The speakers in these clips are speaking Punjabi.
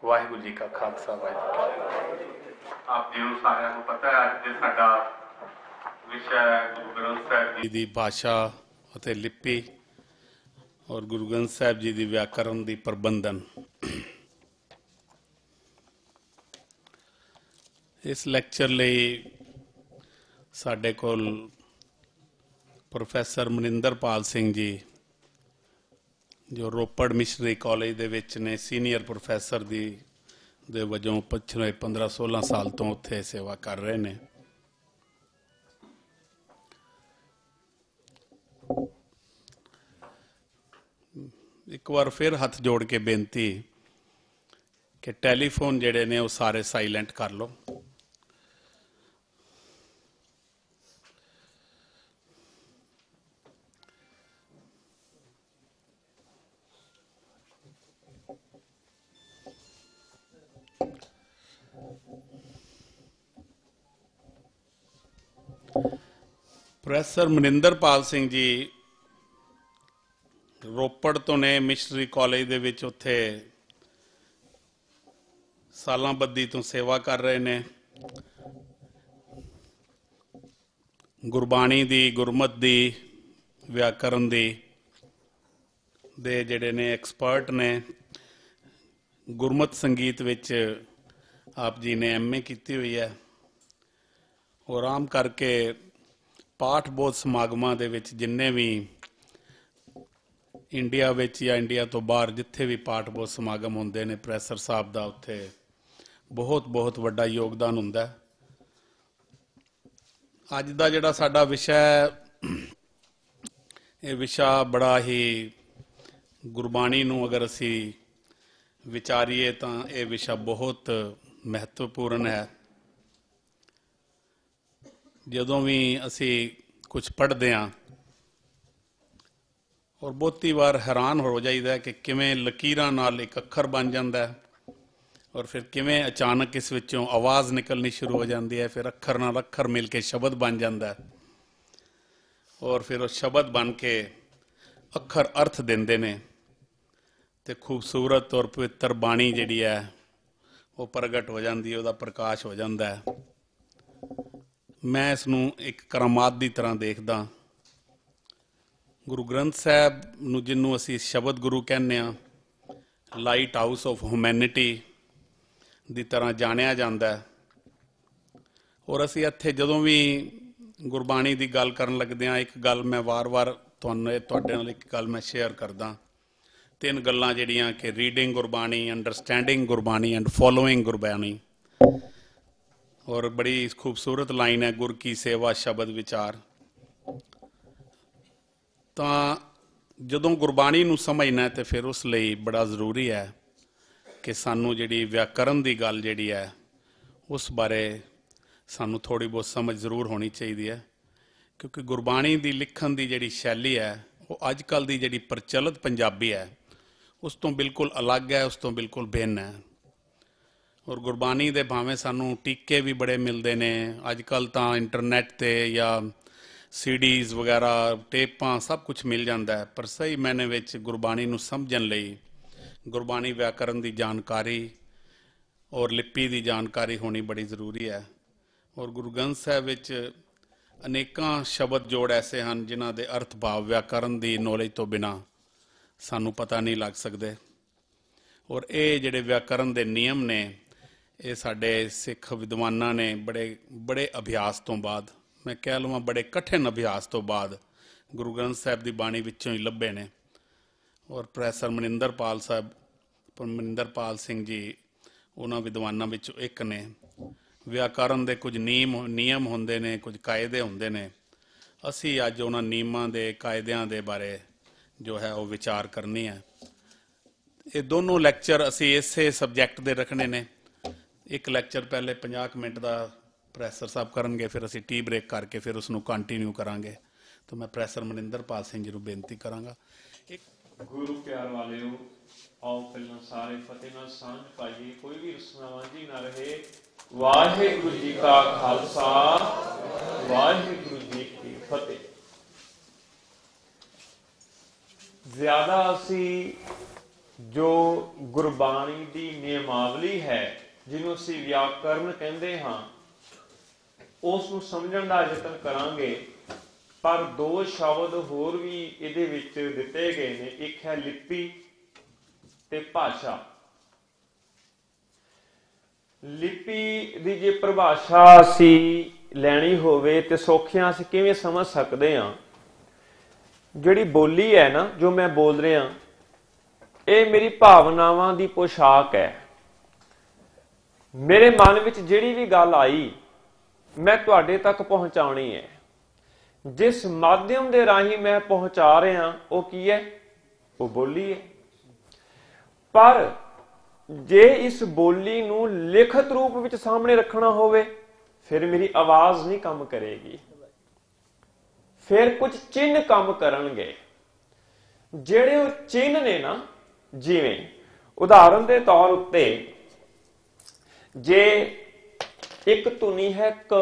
वाहिगुरू जी का खालसा वाहिगुरू जी की फतेह। आप जी साਰਿਆਂ ਨੂੰ ਪਤਾ ਹੈ ਅੱਜ ਦੇ ਸਾਡਾ ਵਿਸ਼ਾ ਹੈ ਗੁਰੂ ਗ੍ਰੰਥ ਸਾਹਿਬ ਜੀ ਦੀ ਭਾਸ਼ਾ ਅਤੇ ਲਿਪੀ ਔਰ ਗੁਰੂ ਗ੍ਰੰਥ ਸਾਹਿਬ ਜੀ ਦੀ ਵਿਆਕਰਨ ਦੀ ਪ੍ਰਬੰਧਨ। ਇਸ ਲੈਕਚਰ ਲਈ ਸਾਡੇ ਕੋਲ ਪ੍ਰੋਫੈਸਰ ਮਨਿੰਦਰਪਾਲ ਸਿੰਘ ਜੀ ਜੋ ਰੋਪੜ ਮਿਸ਼ਨਰੀ ਕਾਲਜ ਦੇ ਵਿੱਚ ਨੇ ਸੀਨੀਅਰ ਪ੍ਰੋਫੈਸਰ ਦੇ ਵਜੋਂ ਪਿਛਲੇ 15-16 ਸਾਲ ਤੋਂ ਉੱਥੇ ਸੇਵਾ ਕਰ ਰਹੇ ਨੇ। ਇੱਕ ਵਾਰ ਫਿਰ ਹੱਥ ਜੋੜ ਕੇ ਬੇਨਤੀ ਕਿ ਟੈਲੀਫੋਨ ਜਿਹੜੇ ਨੇ ਉਹ ਸਾਰੇ ਸਾਈਲੈਂਟ ਕਰ ਲਓ। ਪ੍ਰੋਫੈਸਰ ਮਨਿੰਦਰਪਾਲ ਸਿੰਘ ਜੀ ਰੋਪੜ ਤੋਂ ਨੇ, ਮਿਸ਼ਨਰੀ ਕਾਲਜ ਦੇ ਵਿੱਚ ਉੱਥੇ ਸਾਲਾਂ ਬੱਧੀ ਤੋਂ ਸੇਵਾ ਕਰ ਰਹੇ ਨੇ। ਗੁਰਬਾਣੀ ਦੀ, ਗੁਰਮਤ ਦੀ, ਵਿਆਕਰਨ ਦੇ ਜਿਹੜੇ ਨੇ ਐਕਸਪਰਟ ਨੇ। ਗੁਰਮਤ ਸੰਗੀਤ ਵਿੱਚ ਆਪ ਜੀ ਨੇ MA ਕੀਤੀ ਹੋਈ ਹੈ ਔਰ ਆਮ ਕਰਕੇ ਪਾਠ ਬੋਧ ਸਮਾਗਮਾਂ ਦੇ ਵਿੱਚ ਜਿੰਨੇ ਵੀ ਇੰਡੀਆ ਵਿੱਚ ਜਾਂ ਇੰਡੀਆ ਤੋਂ ਬਾਹਰ ਜਿੱਥੇ ਵੀ ਪਾਠ ਬੋਧ ਸਮਾਗਮ ਹੁੰਦੇ ਨੇ, ਪ੍ਰੋਫੈਸਰ ਸਾਹਿਬ ਦਾ ਉੱਥੇ ਬਹੁਤ ਵੱਡਾ ਯੋਗਦਾਨ ਹੁੰਦਾ ਹੈ। ਅੱਜ ਦਾ ਜਿਹੜਾ ਸਾਡਾ ਵਿਸ਼ਾ ਹੈ, ਇਹ ਵਿਸ਼ਾ ਬੜਾ ਹੀ ਗੁਰਬਾਣੀ ਨੂੰ ਅਗਰ ਅਸੀਂ ਵਿਚਾਰੀਏ ਤਾਂ ਇਹ ਵਿਸ਼ਾ ਬਹੁਤ ਮਹੱਤਵਪੂਰਨ ਹੈ। ਜਦੋਂ ਵੀ ਅਸੀਂ ਕੁਝ ਪੜ੍ਹਦੇ ਹਾਂ ਔਰ ਬਹੁਤੀ ਵਾਰ ਹੈਰਾਨ ਹੋ ਜਾਈਦਾ ਕਿ ਕਿਵੇਂ ਲਕੀਰਾਂ ਨਾਲ ਇੱਕ ਅੱਖਰ ਬਣ ਜਾਂਦਾ ਹੈ ਔਰ ਫਿਰ ਕਿਵੇਂ ਅਚਾਨਕ ਇਸ ਵਿੱਚੋਂ ਆਵਾਜ਼ ਨਿਕਲਣੀ ਸ਼ੁਰੂ ਹੋ ਜਾਂਦੀ ਹੈ, ਫਿਰ ਅੱਖਰ ਨਾਲ ਅੱਖਰ ਮਿਲ ਕੇ ਸ਼ਬਦ ਬਣ ਜਾਂਦਾ ਹੈ ਔਰ ਫਿਰ ਉਹ ਸ਼ਬਦ ਬਣ ਕੇ ਅੱਖਰ ਅਰਥ ਦਿੰਦੇ ਨੇ ਅਤੇ ਖੂਬਸੂਰਤ ਔਰ ਪਵਿੱਤਰ ਬਾਣੀ ਜਿਹੜੀ ਹੈ ਉਹ ਪ੍ਰਗਟ ਹੋ ਜਾਂਦੀ ਹੈ, ਉਹਦਾ ਪ੍ਰਕਾਸ਼ ਹੋ ਜਾਂਦਾ ਹੈ। ਮੈਂ ਇਸ ਨੂੰ ਇੱਕ ਕਰਾਮਾਤ ਦੀ ਤਰ੍ਹਾਂ ਦੇਖਦਾ। ਗੁਰੂ ਗ੍ਰੰਥ ਸਾਹਿਬ ਨੂੰ, ਜਿਹਨੂੰ ਅਸੀਂ ਸ਼ਬਦ ਗੁਰੂ ਕਹਿੰਦੇ ਹਾਂ, ਲਾਈਟ ਹਾਊਸ ਆਫ ਹਿਊਮੈਨਿਟੀ ਦੀ ਤਰ੍ਹਾਂ ਜਾਣਿਆ ਜਾਂਦਾ ਹੈ ਔਰ ਅਸੀਂ ਇੱਥੇ ਜਦੋਂ ਵੀ ਗੁਰਬਾਣੀ ਦੀ ਗੱਲ ਕਰਨ ਲੱਗਦੇ ਹਾਂ, ਇੱਕ ਗੱਲ ਮੈਂ ਵਾਰ-ਵਾਰ ਤੁਹਾਡੇ ਨਾਲ ਇੱਕ ਗੱਲ ਮੈਂ ਸ਼ੇਅਰ ਕਰਦਾ। 3 ਗੱਲਾਂ ਜਿਹੜੀਆਂ ਕਿ reading Gurbani, understanding Gurbani and following Gurbani. ਔਰ ਬੜੀ ਖੂਬਸੂਰਤ ਲਾਈਨ ਹੈ, ਗੁਰ ਕੀ ਸੇਵਾ ਸ਼ਬਦ ਵਿਚਾਰ। ਤਾਂ ਜਦੋਂ ਗੁਰਬਾਣੀ ਨੂੰ ਸਮਝਣਾ ਤੇ ਫਿਰ ਉਸ ਲਈ ਬੜਾ ਜ਼ਰੂਰੀ ਹੈ ਕਿ ਸਾਨੂੰ ਜਿਹੜੀ ਵਿਆਕਰਨ ਦੀ ਗੱਲ ਜਿਹੜੀ ਹੈ ਉਸ ਬਾਰੇ ਸਾਨੂੰ ਥੋੜ੍ਹੀ ਬਹੁਤ ਸਮਝ ਜ਼ਰੂਰ ਹੋਣੀ ਚਾਹੀਦੀ ਹੈ, ਕਿਉਂਕਿ ਗੁਰਬਾਣੀ ਦੀ ਲਿਖਣ ਦੀ ਜਿਹੜੀ ਸ਼ੈਲੀ ਹੈ ਉਹ ਅੱਜ ਕੱਲ੍ਹ ਦੀ ਜਿਹੜੀ ਪ੍ਰਚਲਿਤ ਪੰਜਾਬੀ ਹੈ ਉਸ ਤੋਂ ਬਿਲਕੁਲ ਅਲੱਗ ਹੈ, ਉਸ ਤੋਂ ਬਿਲਕੁਲ ਭਿੰਨ ਹੈ। ਔਰ ਗੁਰਬਾਣੀ ਦੇ ਭਾਵੇਂ ਸਾਨੂੰ ਟੀਕੇ ਵੀ ਬੜੇ ਮਿਲਦੇ ਨੇ ਅੱਜ ਕੱਲ੍ਹ, ਤਾਂ ਇੰਟਰਨੈਟ 'ਤੇ ਜਾਂ CDs ਵਗੈਰਾ, ਟੇਪਾਂ, ਸਭ ਕੁਛ ਮਿਲ ਜਾਂਦਾ ਹੈ, ਪਰ ਸਹੀ ਮਾਇਨੇ ਵਿੱਚ ਗੁਰਬਾਣੀ ਨੂੰ ਸਮਝਣ ਲਈ ਗੁਰਬਾਣੀ ਵਿਆਕਰਨ ਦੀ ਜਾਣਕਾਰੀ ਔਰ ਲਿਪੀ ਦੀ ਜਾਣਕਾਰੀ ਹੋਣੀ ਬੜੀ ਜ਼ਰੂਰੀ ਹੈ। ਔਰ ਗੁਰੂ ਗ੍ਰੰਥ ਸਾਹਿਬ ਵਿੱਚ ਅਨੇਕਾਂ ਸ਼ਬਦ ਜੋੜ ਐਸੇ ਹਨ ਜਿਨ੍ਹਾਂ ਦੇ ਅਰਥ ਭਾਵ ਵਿਆਕਰਨ ਦੀ ਨੌਲੇਜ ਤੋਂ ਬਿਨਾਂ ਸਾਨੂੰ ਪਤਾ ਨਹੀਂ ਲੱਗ ਸਕਦੇ। ਔਰ ਇਹ ਜਿਹੜੇ ਵਿਆਕਰਨ ਦੇ ਨਿਯਮ ਨੇ ਇਹ ਸਾਡੇ ਸਿੱਖ ਵਿਦਵਾਨਾਂ ਨੇ ਬੜੇ ਅਭਿਆਸ ਤੋਂ ਬਾਅਦ, ਮੈਂ ਕਹਿ ਲਵਾਂ ਬੜੇ ਕਠਿਨ ਅਭਿਆਸ ਤੋਂ ਬਾਅਦ, ਗੁਰੂ ਗ੍ਰੰਥ ਸਾਹਿਬ ਦੀ ਬਾਣੀ ਵਿੱਚੋਂ ਹੀ ਲੱਭੇ ਨੇ। ਔਰ ਪ੍ਰੋਫੈਸਰ ਮਨਿੰਦਰਪਾਲ ਸਿੰਘ ਜੀ ਉਹਨਾਂ ਵਿਦਵਾਨਾਂ ਵਿੱਚੋਂ ਇੱਕ ਨੇ। ਵਿਆਕਰਨ ਦੇ ਕੁਝ ਨਿਯਮ ਹੁੰਦੇ ਨੇ, ਕੁਝ ਕਾਇਦੇ ਹੁੰਦੇ ਨੇ। ਅਸੀਂ ਅੱਜ ਉਹਨਾਂ ਨਿਯਮਾਂ ਦੇ, ਕਾਇਦਿਆਂ ਦੇ ਬਾਰੇ ਜੋ ਹੈ ਉਹ ਵਿਚਾਰ ਕਰਨੀ ਹੈ। ਇਹ ਦੋਨੋਂ ਲੈਕਚਰ ਅਸੀਂ ਇਸੇ ਸਬਜੈਕਟ ਦੇ ਰੱਖਣੇ ਨੇ। ਇੱਕ ਲੈਕਚਰ ਪਹਿਲੇ 50 ਮਿੰਟ ਦਾ ਪ੍ਰੋਫੈਸਰ ਸਾਹਿਬ ਕਰਨਗੇ, ਫਿਰ ਅਸੀਂ ਟੀ ਬ੍ਰੇਕ ਕਰਕੇ ਫਿਰ ਉਸਨੂੰ ਕੰਟੀਨਿਊ ਕਰਾਂਗੇ। ਤਾਂ ਮੈਂ ਪ੍ਰੋਫੈਸਰ ਮਨਿੰਦਰਪਾਲ ਸਿੰਘ ਜੀ ਨੂੰ ਬੇਨਤੀ ਕਰਾਂਗਾ। ਗੁਰੂ ਪਿਆਰ ਵਾਲਿਓ, ਆਓ ਪਹਿਲਾਂ ਸਾਰੇ ਫਤਿਹ ਨਾਲ ਸਾਂਝ ਪਾਈਏ, ਕੋਈ ਵੀ ਰਸਨਾ ਵਾਂਝੀ ਨਾ ਰਹੇ। ਵਾਹਿਗੁਰੂ ਜੀ ਕਾ ਖਾਲਸਾ, ਵਾਹਿਗੁਰੂ ਜੀ ਕੀ ਫਤਿਹ। ਜ਼ਿਆਦਾ ਅਸੀਂ ਜੋ ਗੁਰਬਾਣੀ ਦੀ ਨਿਯਮਾਵਲੀ ਹੈ, ਜਿਹਨੂੰ ਅਸੀਂ ਵਿਆਕਰਨ ਕਹਿੰਦੇ ਹਾਂ, ਉਸ ਨੂੰ ਸਮਝਣ ਦਾ ਯਤਨ ਕਰਾਂਗੇ। ਪਰ ਦੋ ਸ਼ਬਦ ਹੋਰ ਵੀ ਇਹਦੇ ਵਿੱਚ ਦਿੱਤੇ ਗਏ ਨੇ, ਇੱਕ ਹੈ ਲਿਪੀ ਤੇ ਭਾਸ਼ਾ। ਲਿਪੀ ਦੀ ਜੇ ਪਰਿਭਾਸ਼ਾ ਅਸੀਂ ਲੈਣੀ ਹੋਵੇ ਤੇ ਸੌਖਿਆਂ ਅਸੀਂ ਕਿਵੇਂ ਸਮਝ ਸਕਦੇ ਹਾਂ? ਜਿਹੜੀ ਬੋਲੀ ਹੈ ਨਾ, ਜੋ ਮੈਂ ਬੋਲ ਰਿਹਾ, ਇਹ ਮੇਰੀ ਭਾਵਨਾਵਾਂ ਦੀ ਪੋਸ਼ਾਕ ਹੈ। ਮੇਰੇ ਮਨ ਵਿੱਚ ਜਿਹੜੀ ਵੀ ਗੱਲ ਆਈ ਮੈਂ ਤੁਹਾਡੇ ਤੱਕ ਪਹੁੰਚਾਉਣੀ ਹੈ। ਜਿਸ ਮਾਧਿਅਮ ਦੇ ਰਾਹੀਂ ਮੈਂ ਪਹੁੰਚਾ ਰਿਹਾ ਉਹ ਕੀ ਹੈ? ਉਹ ਬੋਲੀ ਹੈ। ਪਰ ਜੇ ਇਸ ਬੋਲੀ ਨੂੰ ਲਿਖਤ ਰੂਪ ਵਿੱਚ ਸਾਹਮਣੇ ਰੱਖਣਾ ਹੋਵੇ ਫਿਰ ਮੇਰੀ ਆਵਾਜ਼ ਨਹੀਂ ਕੰਮ ਕਰੇਗੀ, ਫਿਰ ਕੁਝ ਚਿੰਨ੍ਹ ਕੰਮ ਕਰਨਗੇ। ਜਿਹੜੇ ਉਹ ਚਿੰਨ੍ਹ ਨੇ ਨਾ, ਜਿਵੇਂ ਉਦਾਹਰਨ ਦੇ ਤੌਰ ਉੱਤੇ ਜੇ ਇੱਕ ਧੁਨੀ ਹੈ ਕ,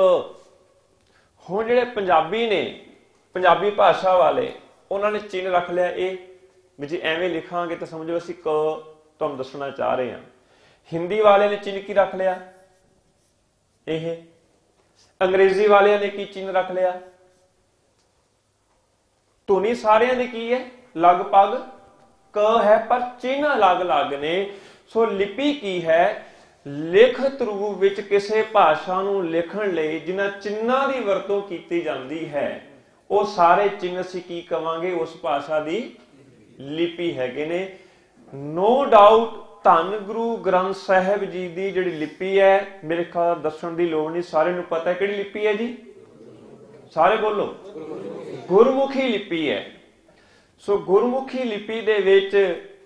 ਹੁਣ ਜਿਹੜੇ ਪੰਜਾਬੀ ਨੇ, ਪੰਜਾਬੀ ਭਾਸ਼ਾ ਵਾਲੇ, ਉਹਨਾਂ ਨੇ ਚਿੰਨ੍ਹ ਰੱਖ ਲਿਆ ਇਹ ਵੀ ਜੇ ਐਵੇਂ ਲਿਖਾਂਗੇ ਤਾਂ ਸਮਝੋ ਅਸੀਂ ਕ ਤੁਹਾਨੂੰ ਦੱਸਣਾ ਚਾਹ ਰਹੇ ਹਾਂ। ਹਿੰਦੀ ਵਾਲਿਆਂ ਨੇ ਚਿੰਨ੍ਹ ਕੀ ਰੱਖ ਲਿਆ? ਇਹ। ਅੰਗਰੇਜ਼ੀ ਵਾਲਿਆਂ ਨੇ ਕੀ ਚਿੰਨ੍ਹ ਰੱਖ ਲਿਆ? ਧੁਨੀ ਸਾਰਿਆਂ ਦੀ ਕੀ ਹੈ? ਲਗਭਗ ਕ ਹੈ, ਪਰ ਚਿੰਨ੍ਹ ਅਲੱਗ-ਅਲੱਗ ਨੇ। ਸੋ ਲਿਪੀ ਕੀ ਹੈ? ਲਿਖਤ ਰੂਪ ਵਿੱਚ ਕਿਸੇ ਭਾਸ਼ਾ ਨੂੰ ਲਿਖਣ ਲਈ ਜਿਨ੍ਹਾਂ ਚਿੰਨ੍ਹਾਂ ਦੀ ਵਰਤੋਂ ਕੀਤੀ ਜਾਂਦੀ ਹੈ, ਉਹ ਸਾਰੇ ਚਿੰਨ੍ਹ ਅਸੀਂ ਕੀ ਕਵਾਂਗੇ? ਉਸ ਭਾਸ਼ਾ ਦੀ ਲਿਪੀ ਹੈਗੇ ਨੇ। ਨੋ ਡਾਊਟ ਧੰਨ ਗੁਰੂ ਗ੍ਰੰਥ ਸਾਹਿਬ ਜੀ ਦੀ ਜਿਹੜੀ ਲਿਪੀ ਹੈ, ਮੇਰੇ ਖਿਆਲ ਦੱਸਣ ਦੀ ਲੋੜ ਨਹੀਂ, ਸਾਰਿਆਂ ਨੂੰ ਪਤਾ ਹੈ ਕਿਹੜੀ ਲਿਪੀ ਹੈ ਜੀ। ਸਾਰੇ ਬੋਲੋ। ਗੁਰਮੁਖੀ ਲਿਪੀ ਹੈ। ਸੋ ਗੁਰਮੁਖੀ ਲਿਪੀ ਦੇ ਵਿੱਚ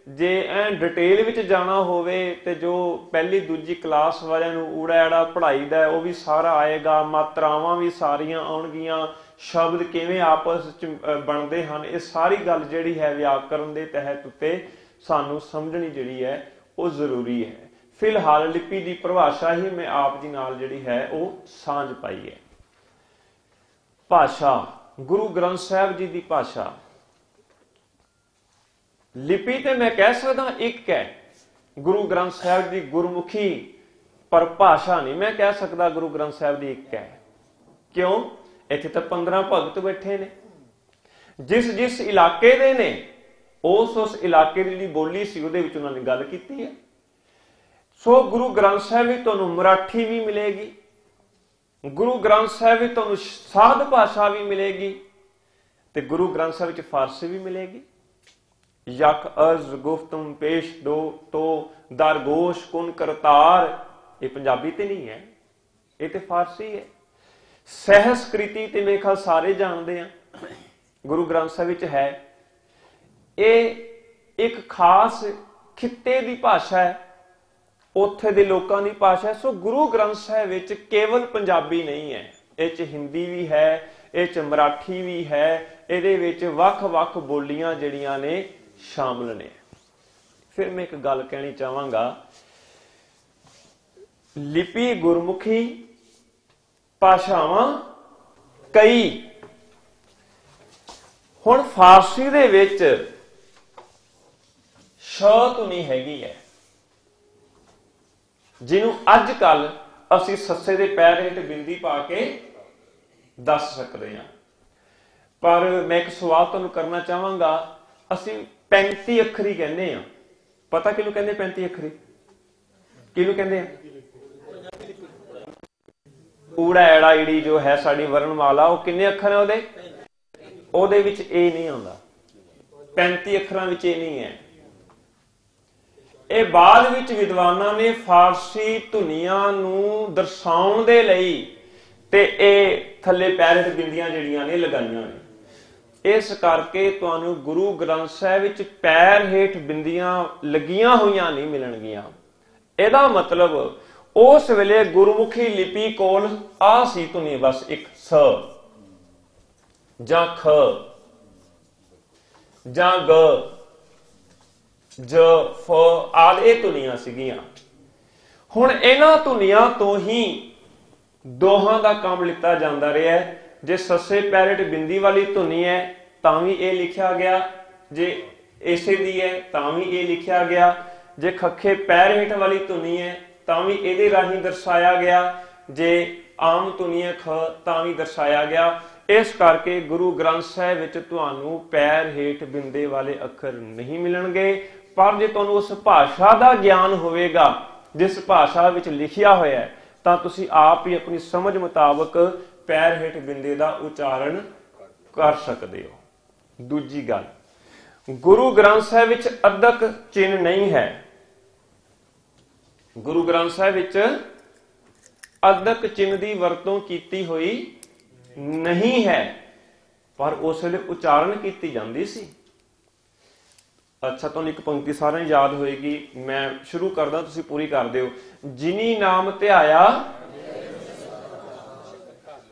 ਜੇ ਐਨ ਡਿਟੇਲ ਵਿੱਚ ਜਾਣਾ ਹੋਵੇ ਤੇ ਜੋ ਪਹਿਲੀ ਦੂਜੀ ਕਲਾਸ ਵਾਲਿਆਂ ਨੂੰ ਊੜਾ ਐੜਾ ਪੜ੍ਹਾਈਦਾ ਉਹ ਵੀ ਸਾਰਾ ਆਏਗਾ, ਮਾਤਰਾਵਾਂ ਵੀ ਸਾਰੀਆਂ ਆਉਣਗੀਆਂ, ਸ਼ਬਦ ਕਿਵੇਂ ਆਪਸ ਵਿੱਚ ਬਣਦੇ ਹਨ, ਇਹ ਸਾਰੀ ਗੱਲ ਜਿਹੜੀ ਹੈ ਵਿਆਕਰਨ ਦੇ ਤਹਿਤ ਉੱਤੇ ਸਾਨੂੰ ਸਮਝਣੀ ਜਿਹੜੀ ਹੈ ਉਹ ਜ਼ਰੂਰੀ ਹੈ। ਫਿਲਹਾਲ ਲਿਪੀ ਦੀ ਪਰਿਭਾਸ਼ਾ ਹੀ ਮੈਂ ਆਪ ਜੀ ਨਾਲ ਜਿਹੜੀ ਹੈ ਉਹ ਸਾਂਝ ਪਾਈ ਹੈ। ਭਾਸ਼ਾ, ਗੁਰੂ ਗ੍ਰੰਥ ਸਾਹਿਬ ਜੀ ਦੀ ਭਾਸ਼ਾ। ਲਿਪੀ ਤੇ ਮੈਂ ਕਹਿ ਸਕਦਾ ਇੱਕ ਹੈ ਗੁਰੂ ਗ੍ਰੰਥ ਸਾਹਿਬ ਦੀ ਗੁਰਮੁਖੀ, ਪਰ ਭਾਸ਼ਾ ਨਹੀਂ ਮੈਂ ਕਹਿ ਸਕਦਾ ਗੁਰੂ ਗ੍ਰੰਥ ਸਾਹਿਬ ਦੀ ਇੱਕ ਹੈ। ਕਿਉਂ? ਇੱਥੇ ਤਾਂ 15 ਭਗਤ ਬੈਠੇ ਨੇ, ਜਿਸ ਜਿਸ ਇਲਾਕੇ ਦੇ ਨੇ ਉਸ ਇਲਾਕੇ ਦੀ ਜਿਹੜੀ ਬੋਲੀ ਸੀ ਉਹਦੇ ਵਿੱਚ ਉਹਨਾਂ ਨੇ ਗੱਲ ਕੀਤੀ ਹੈ। ਸੋ ਗੁਰੂ ਗ੍ਰੰਥ ਸਾਹਿਬ ਵਿੱਚ ਤੁਹਾਨੂੰ ਮਰਾਠੀ ਵੀ ਮਿਲੇਗੀ, ਗੁਰੂ ਗ੍ਰੰਥ ਸਾਹਿਬ ਵਿੱਚ ਤੁਹਾਨੂੰ ਸਾਧ ਭਾਸ਼ਾ ਵੀ ਮਿਲੇਗੀ, ਤੇ ਗੁਰੂ ਗ੍ਰੰਥ ਸਾਹਿਬ ਵਿੱਚ ਫਾਰਸੀ ਵੀ ਮਿਲੇਗੀ। ਯਕ ਅਰਜ਼ ਗੁਫਤਮ ਪੇਸ਼ ਦੋ ਤੋ ਦਰਗੋਸ਼ ਕੁਨ ਕਰਤਾਰ, ਇਹ ਪੰਜਾਬੀ ਤੇ ਨਹੀਂ ਹੈ, ਇਹ ਤੇ ਫਾਰਸੀ ਹੈ। ਸਹਿਸਕ੍ਰਿਤੀ ਤੇ ਮੇਰੇ ਖਿਆਲ ਸਾਰੇ ਜਾਣਦੇ ਆ ਗੁਰੂ ਗ੍ਰੰਥ ਸਾਹਿਬ ਵਿੱਚ ਹੈ। ਇਹ ਇੱਕ ਖਾਸ ਖਿੱਤੇ ਦੀ ਭਾਸ਼ਾ ਹੈ, ਉੱਥੇ ਦੇ ਲੋਕਾਂ ਦੀ ਭਾਸ਼ਾ ਹੈ। ਸੋ ਗੁਰੂ ਗ੍ਰੰਥ ਸਾਹਿਬ ਵਿੱਚ ਕੇਵਲ ਪੰਜਾਬੀ ਨਹੀਂ ਹੈ, ਇਹ 'ਚ ਹਿੰਦੀ ਵੀ ਹੈ, ਇਹ 'ਚ ਮਰਾਠੀ ਵੀ ਹੈ, ਇਹਦੇ ਵਿੱਚ ਵੱਖ-ਵੱਖ ਬੋਲੀਆਂ ਜਿਹੜੀਆਂ ਨੇ ਸ਼ਾਮਲ ਨੇ। ਫਿਰ ਮੈਂ ਇੱਕ ਗੱਲ ਕਹਿਣੀ ਚਾਹਾਂਗਾ, ਲਿਪੀ ਗੁਰਮੁਖੀ, ਭਾਸ਼ਾਵਾਂ ਕਈ। ਹੁਣ ਫਾਰਸੀ ਦੇ ਵਿੱਚ ਸ਼ ਧੁਨੀ ਹੈਗੀ ਹੈ, ਜਿਹਨੂੰ ਅੱਜ ਕੱਲ ਅਸੀਂ ਸੱਸੇ ਦੇ ਪੈਰ ਹੇਠ ਬਿੰਦੀ ਪਾ ਕੇ ਦੱਸ ਸਕਦੇ ਹਾਂ। ਪਰ ਮੈਂ ਇੱਕ ਸਵਾਲ ਤੁਹਾਨੂੰ ਕਰਨਾ ਚਾਹਾਂਗਾ, ਅਸੀਂ 35 ਅੱਖਰੀ ਕਹਿੰਦੇ ਆ, ਪਤਾ ਕਿਹਨੂੰ ਕਹਿੰਦੇ 35 ਅੱਖਰੀ? ਕਿਹਨੂੰ ਕਹਿੰਦੇ ਆ? ਊੜਾ ਐੜਾ ਈੜੀ ਜੋ ਹੈ ਸਾਡੀ ਵਰਣਮਾਲਾ, ਉਹ ਕਿੰਨੇ ਅੱਖਰ ਹੈ ਉਹਦੇ ਵਿੱਚ ਇਹ ਨਹੀਂ ਆਉਂਦਾ, 35 ਅੱਖਰਾਂ ਵਿੱਚ ਇਹ ਨਹੀਂ ਹੈ। ਇਹ ਬਾਅਦ ਵਿੱਚ ਵਿਦਵਾਨਾਂ ਨੇ ਫਾਰਸੀ ਧੁਨੀਆਂ ਨੂੰ ਦਰਸਾਉਣ ਦੇ ਲਈ ਤੇ ਇਹ ਥੱਲੇ ਪੈਰ ਹੇਠ ਬਿੰਦੀਆਂ ਜਿਹੜੀਆਂ ਨੇ ਲਗਾਈਆਂ ਨੇ। ਇਸ ਕਰਕੇ ਤੁਹਾਨੂੰ ਗੁਰੂ ਗ੍ਰੰਥ ਸਾਹਿਬ ਵਿੱਚ ਪੈਰ ਹੇਠ ਬਿੰਦੀਆਂ ਲੱਗੀਆਂ ਹੋਈਆਂ ਨਹੀਂ ਮਿਲਣਗੀਆਂ। ਇਹਦਾ ਮਤਲਬ ਉਸ ਵੇਲੇ ਗੁਰਮੁਖੀ ਲਿਪੀ ਕੋਲ ਆ ਸੀ ਧੁਨੀ, ਬਸ ਇੱਕ ਸ ਜਾਂ ਖ ਜਾਂ ਗ ਜ ਫ ਆਦਿ ਇਹ ਧੁਨੀਆਂ ਸੀਗੀਆਂ। ਹੁਣ ਇਹਨਾਂ ਧੁਨੀਆਂ ਤੋਂ ਹੀ ਦੋਹਾਂ ਦਾ ਕੰਮ ਲਿੱਤਾ ਜਾਂਦਾ ਰਿਹਾ। ਜੇ ਸੱਸੇ ਪੈਰ ਹੇਠ ਬਿੰਦੀ ਵਾਲੀ ਧੁਨੀ ਹੈ ਤਾਂ ਵੀ ਇਹ ਲਿਖਿਆ ਗਿਆ, ਜੇ ਇਸੇ ਦੀ ਹੈ ਤਾਂ ਵੀ ਇਹ ਲਿਖਿਆ ਗਿਆ। ਜੇ ਖੱਖੇ ਪੈਰ ਹੇਠ ਵਾਲੀ ਧੁਨੀ ਹੈ ਤਾਂ ਵੀ ਇਹਦੇ ਰਾਹੀਂ ਦਰਸਾਇਆ ਗਿਆ। ਜੇ ਆਮ ਧੁਨੀ ਹੈ ਖ ਤਾਂ ਵੀ ਦਰਸਾਇਆ ਗਿਆ। ਇਸ ਕਰਕੇ ਗੁਰੂ ਗ੍ਰੰਥ ਸਾਹਿਬ ਵਿੱਚ ਤੁਹਾਨੂੰ ਪੈਰ ਹੇਠ ਬਿੰਦੇ ਵਾਲੇ ਅੱਖਰ ਨਹੀਂ ਮਿਲਣਗੇ, ਪਰ ਜੇ ਤੁਹਾਨੂੰ ਉਸ ਭਾਸ਼ਾ ਦਾ ਗਿਆਨ ਹੋਵੇਗਾ ਜਿਸ ਭਾਸ਼ਾ ਵਿੱਚ ਲਿਖਿਆ ਹੋਇਆ ਹੈ ਤਾਂ ਤੁਸੀਂ ਆਪ ਹੀ ਆਪਣੀ ਸਮਝ ਮੁਤਾਬਕ ਪੈਰ ਹੇਠ ਬਿੰਦੇ ਦਾ ਉਚਾਰਨ ਕਰ ਸਕਦੇ ਹੋ। ਦੂਜੀ ਗੱਲ, ਗੁਰੂ ਗ੍ਰੰਥ ਸਾਹਿਬ ਵਿੱਚ ਅੱਧਕ ਚਿੰਨ੍ਹ ਨਹੀਂ ਹੈ। ਗੁਰੂ ਗ੍ਰੰਥ ਸਾਹਿਬ ਵਿੱਚ ਅੱਧਕ ਚਿੰਨ੍ਹ ਦੀ ਵਰਤੋਂ ਕੀਤੀ ਹੋਈ ਨਹੀਂ ਹੈ, ਪਰ ਉਸ ਵੇਲੇ ਉਚਾਰਨ ਕੀਤੀ ਜਾਂਦੀ ਸੀ। ਅੱਛਾ, ਤੁਹਾਨੂੰ ਇੱਕ ਪੰਕਤੀ ਸਾਰਿਆਂ ਨੂੰ ਯਾਦ ਹੋਏਗੀ, ਮੈਂ ਸ਼ੁਰੂ ਕਰਦਾ, ਤੁਸੀਂ ਪੂਰੀ ਕਰ ਦਿਓ। ਜਿਨੀ ਨਾਮ ਧਿਆਇਆ,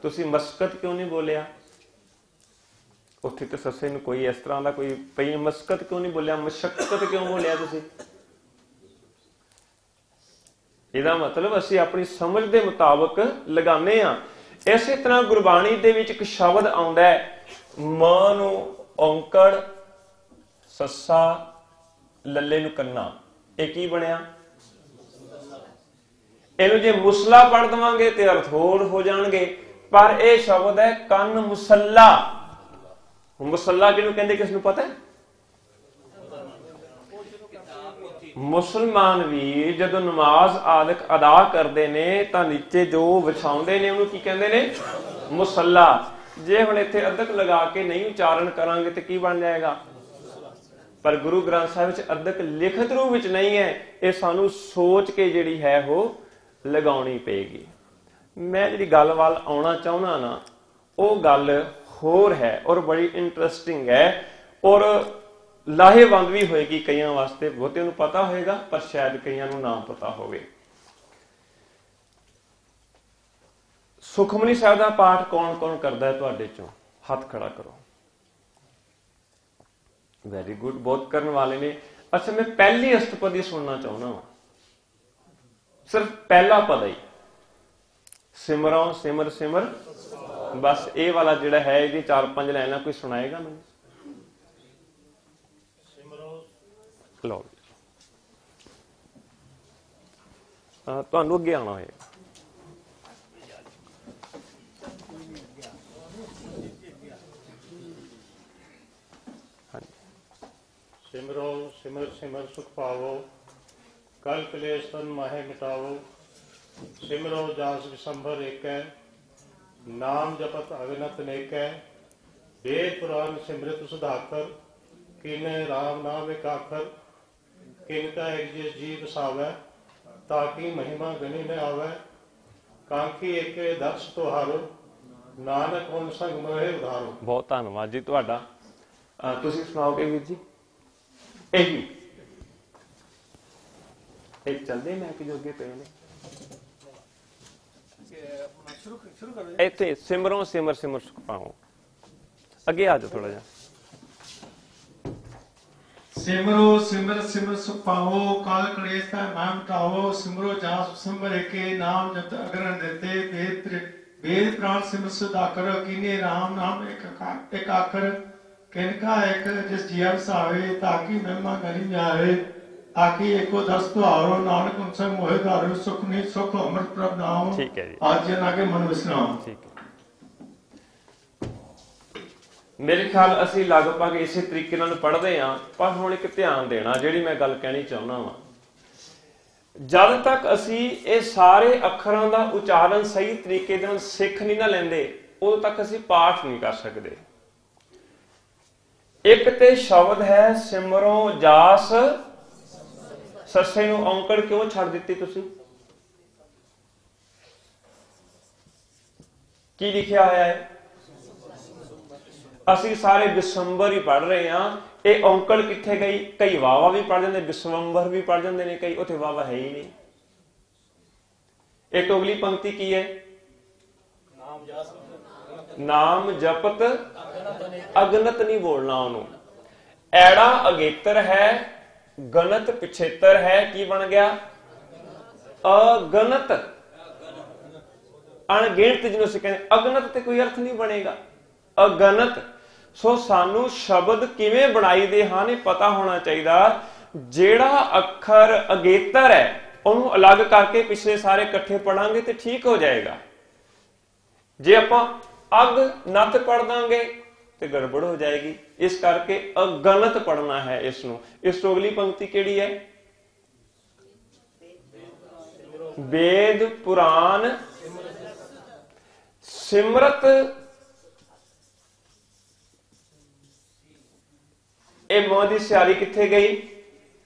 ਤੁਸੀਂ ਮਸਕਤ ਕਿਉਂ ਨਹੀਂ ਬੋਲਿਆ? ਉੱਥੇ ਤੇ ਸੱਸੇ ਨੂੰ ਕੋਈ ਇਸ ਤਰ੍ਹਾਂ ਦਾ ਕੋਈ ਪਈ, ਮਸਕਤ ਕਿਉਂ ਨਹੀਂ ਬੋਲਿਆ? ਮਸ਼ੱਕਤ ਕਿਉਂ ਬੋਲਿਆ ਤੁਸੀਂ? ਇਹਦਾ ਮਤਲਬ ਅਸੀਂ ਆਪਣੀ ਸਮਝ ਦੇ ਮੁਤਾਬਕ ਲਗਾਉਂਦੇ ਹਾਂ। ਇਸੇ ਤਰ੍ਹਾਂ ਗੁਰਬਾਣੀ ਦੇ ਵਿੱਚ ਇੱਕ ਸ਼ਬਦ ਆਉਂਦਾ ਹੈ, ਮ ਨੂੰ ਔਂਕੜ, ਸੱਸਾ, ਲੱਲੇ ਨੂੰ ਕੰਨਾ। ਇਹ ਕੀ ਬਣਿਆ? ਇਹਨੂੰ ਜੇ ਮੁਸਲਾ ਪੜ ਦਵਾਂਗੇ ਤੇ ਅਰਥ ਹੋਰ ਹੋ ਜਾਣਗੇ, ਪਰ ਇਹ ਸ਼ਬਦ ਹੈ ਕੰਨ ਮੁਸੱਲਾ। ਮੁਸੱਲਾ ਕਿਹਨੂੰ ਕਹਿੰਦੇ, ਕਿਸ ਨੂੰ ਪਤਾ ਹੈ? ਮੁਸਲਮਾਨ ਵੀ ਜਦੋਂ ਨਮਾਜ਼ ਆਦਿਕ ਅਦਾ ਕਰਦੇ ਨੇ ਤਾਂ ਨੀਚੇ ਜੋ ਵਿਛਾਉਂਦੇ ਨੇ ਉਹਨੂੰ ਕੀ ਕਹਿੰਦੇ ਨੇ? ਮੁਸੱਲਾ। ਜੇ ਹੁਣ ਇੱਥੇ ਅੱਧਕ ਲਗਾ ਕੇ ਨਹੀਂ ਉਚਾਰਨ ਕਰਾਂਗੇ ਤੇ ਕੀ ਬਣ ਜਾਏਗਾ? ਪਰ ਗੁਰੂ ਗ੍ਰੰਥ ਸਾਹਿਬ ਵਿੱਚ ਅੱਧਕ ਲਿਖਤ ਰੂਪ ਵਿੱਚ ਨਹੀਂ ਹੈ, ਇਹ ਸਾਨੂੰ ਸੋਚ ਕੇ ਜਿਹੜੀ ਹੈ ਉਹ ਲਗਾਉਣੀ ਪਏਗੀ। ਮੈਂ ਜਿਹੜੀ ਗੱਲ ਵੱਲ ਆਉਣਾ ਚਾਹੁੰਦਾ ਨਾ, ਉਹ ਗੱਲ ਹੋਰ ਹੈ ਔਰ ਬੜੀ ਇੰਟਰਸਟਿੰਗ ਹੈ ਔਰ ਲਾਹੇਵੰਦ ਵੀ ਹੋਏਗੀ ਕਈਆਂ ਵਾਸਤੇ। ਬਹੁਤਿਆਂ ਨੂੰ ਪਤਾ ਹੋਏਗਾ ਪਰ ਸ਼ਾਇਦ ਕਈਆਂ ਨੂੰ ਨਾ ਪਤਾ ਹੋਵੇ। ਸੁਖਮਨੀ ਸਾਹਿਬ ਦਾ ਪਾਠ ਕੌਣ ਕੌਣ ਕਰਦਾ ਹੈ ਤੁਹਾਡੇ ਚੋਂ? ਹੱਥ ਖੜਾ ਕਰੋ। ਵੈਰੀ ਗੁੱਡ, ਬਹੁਤ ਕਰਨ ਵਾਲੇ ਨੇ। ਅੱਛਾ, ਮੈਂ ਪਹਿਲੀ ਅਸ਼ਟਪਦੀ ਸੁਣਨਾ ਚਾਹੁੰਦਾ ਹਾਂ, ਸਿਰਫ ਪਹਿਲਾ ਪਦ ਹੀ, ਸਿਮਰੋ ਸਿਮਰ ਸਿਮਰ, ਬਸ ਇਹ ਵਾਲਾ ਜਿਹੜਾ ਹੈ ਇਹਦੀ 4-5 ਲਾਈਨਾਂ ਕੋਈ ਸੁਣਾਏਗਾ ਮੈਨੂੰ? ਲਓ, ਤੁਹਾਨੂੰ ਅੱਗੇ ਆਉਣਾ ਹੋਏਗਾ। सिमरो सिमर सिमर सुख पावो, कल कलेश तन माहे मिटावो। सिमरो जास विसंभर एक है, नाम जपत अगनत नेक है। वेद पुराण सिमृत सुधाकर, किन राम नाम एक आखर। किनका एक जिस जीव सावै, ताकि महिमा गणी न आवे। कांखी एक दर्श तुहारो, नानक हुन संग मोहे उधारो। बहुत धन्यवाद जी तुहाडा। तुसीं सुणाओगे वीर जी? ਇਹੀ ਇਹ ਚੱਲਦੇ ਮੈਂ ਕਿ ਜੋ ਅੱਗੇ ਪਏ ਨੇ ਇੱਥੇ ਸਿਮਰੋ ਸਿਮਰ ਸਿਮਰ ਸੁਖ ਪਾਓ। ਅੱਗੇ ਆ ਜਾਓ ਥੋੜਾ ਜਿਹਾ। ਸਿਮਰੋ ਸਿਮਰ ਸਿਮਰ ਸੁਖ ਪਾਓ, ਕਾਲ ਕਲੇਸ਼ ਦਾ ਮਾਹ ਮਿਟਾਓ। ਸਿਮਰੋ ਜਾਸ ਸਿਮਰ ਏਕੇ, ਨਾਮ ਜਪਤ ਅਗਰਨ ਦਿੱਤੇ। वेद प्राण सिमर सुधाकर, कीने राम नाम एक आखर। किनका एक जिस जिया वसावे, ताकि महिमा गनी जावे। ताकि एको दस तुहारो, नानक उनसे मोहे धारो। सुख नहीं सुख अमृत प्रभ नाम, ठीक है जी। आज जन आगे मन विश्राम। ठीक है, मेरे ख्याल ਅਸੀਂ ਲਗਭਗ ਇਸੇ ਤਰੀਕੇ ਨਾਲ ਪੜ੍ਹਦੇ ਹਾਂ। ਪਰ ਹੁਣ ਇੱਕ ਧਿਆਨ ਦੇਣਾ ਜਿਹੜੀ ਮੈਂ ਗੱਲ ਕਹਿਣੀ ਚਾਹੁੰਦਾ ਵਾਂ। ਜਦ ਤੱਕ ਅਸੀਂ ਇਹ ਸਾਰੇ ਅੱਖਰਾਂ ਦਾ ਉਚਾਰਨ ਸਹੀ ਤਰੀਕੇ ਦੇ ਨਾਲ ਸਿੱਖ ਨਹੀਂ ਨਾ ਲੈਂਦੇ, ਉਦੋਂ ਤੱਕ ਅਸੀਂ ਪਾਠ ਨਹੀਂ ਕਰ ਸਕਦੇ। ਇੱਕ ਤੇ ਸ਼ਬਦ ਹੈ ਸਿਮਰੋ ਜਾਸ, ਸੱਸੇ ਨੂੰ ਔਂਕੜ ਕਿਉਂ ਛੱਡ ਦਿੱਤੀ ਤੁਸੀਂ? ਕੀ ਲਿਖਿਆ ਹੋਇਆ ਹੈ? ਅਸੀਂ ਸਾਰੇ ਵਿਸੰਬਰ ਹੀ ਪੜ੍ਹ ਰਹੇ ਹਾਂ। ਇਹ ਔਂਕੜ ਕਿੱਥੇ ਗਈ? ਕਈ ਵਾਵਾ ਵੀ ਪੜ੍ਹ ਜਾਂਦੇ, ਵਿਸਵੰਬਰ ਵੀ ਪੜ੍ਹ ਜਾਂਦੇ ਨੇ ਕਈ, ਉੱਥੇ ਵਾਵਾ ਹੈ ਹੀ ਨਹੀਂ। ਇਹ ਤੋਂ ਅਗਲੀ ਪੰਕਤੀ ਕੀ ਹੈ? ਨਾਮ ਜਪਤ ਅਗਨਤ ਨਹੀਂ ਬੋਲਣਾ ਉਹਨੂੰ। ਐੜਾ ਅਗੇਤਰ ਹੈ, ਗਣਤ ਪਿਛੇਤਰ ਹੈ, ਕੀ ਬਣ ਗਿਆ? ਅਗਨਤ। ਅਣਗਿਣਤ ਜਿਹਨੂੰ ਅਸੀਂ ਕਹਿੰਦੇ, ਅਗਨਤ ਤੇ ਕੋਈ ਅਰਥ ਨਹੀਂ ਬਣੇਗਾ। ਅਗਨਤ ਸੋ ਸਾਨੂੰ ਸ਼ਬਦ ਕਿਵੇਂ ਬਣਾਈਦੇ ਹਨ ਇਹ ਪਤਾ ਹੋਣਾ ਚਾਹੀਦਾ। ਜਿਹੜਾ ਅੱਖਰ ਅਗੇਤਰ ਹੈ ਉਹਨੂੰ ਅਲੱਗ ਕਰਕੇ ਪਿਛਲੇ ਸਾਰੇ ਇਕੱਠੇ ਪੜਾਂਗੇ ਤੇ ਠੀਕ ਹੋ ਜਾਏਗਾ। ਜੇ ਆਪਾਂ ਅਗ ਨਤ ਪੜ ਦਾਂਗੇ ਤੇ ਗੜਬੜ ਹੋ ਜਾਏਗੀ। ਇਸ ਕਰਕੇ ਅਗਨਤ ਪੜਨਾ ਹੈ ਇਸ ਨੂੰ। ਇਸ ਤੋਂ ਅਗਲੀ ਪੰਕਤੀ ਕਿਹੜੀ ਹੈ? वेद पुराण सिमरत। ਇਹ ਮ ਦੀ ਸਿਆਰੀ ਕਿੱਥੇ ਗਈ?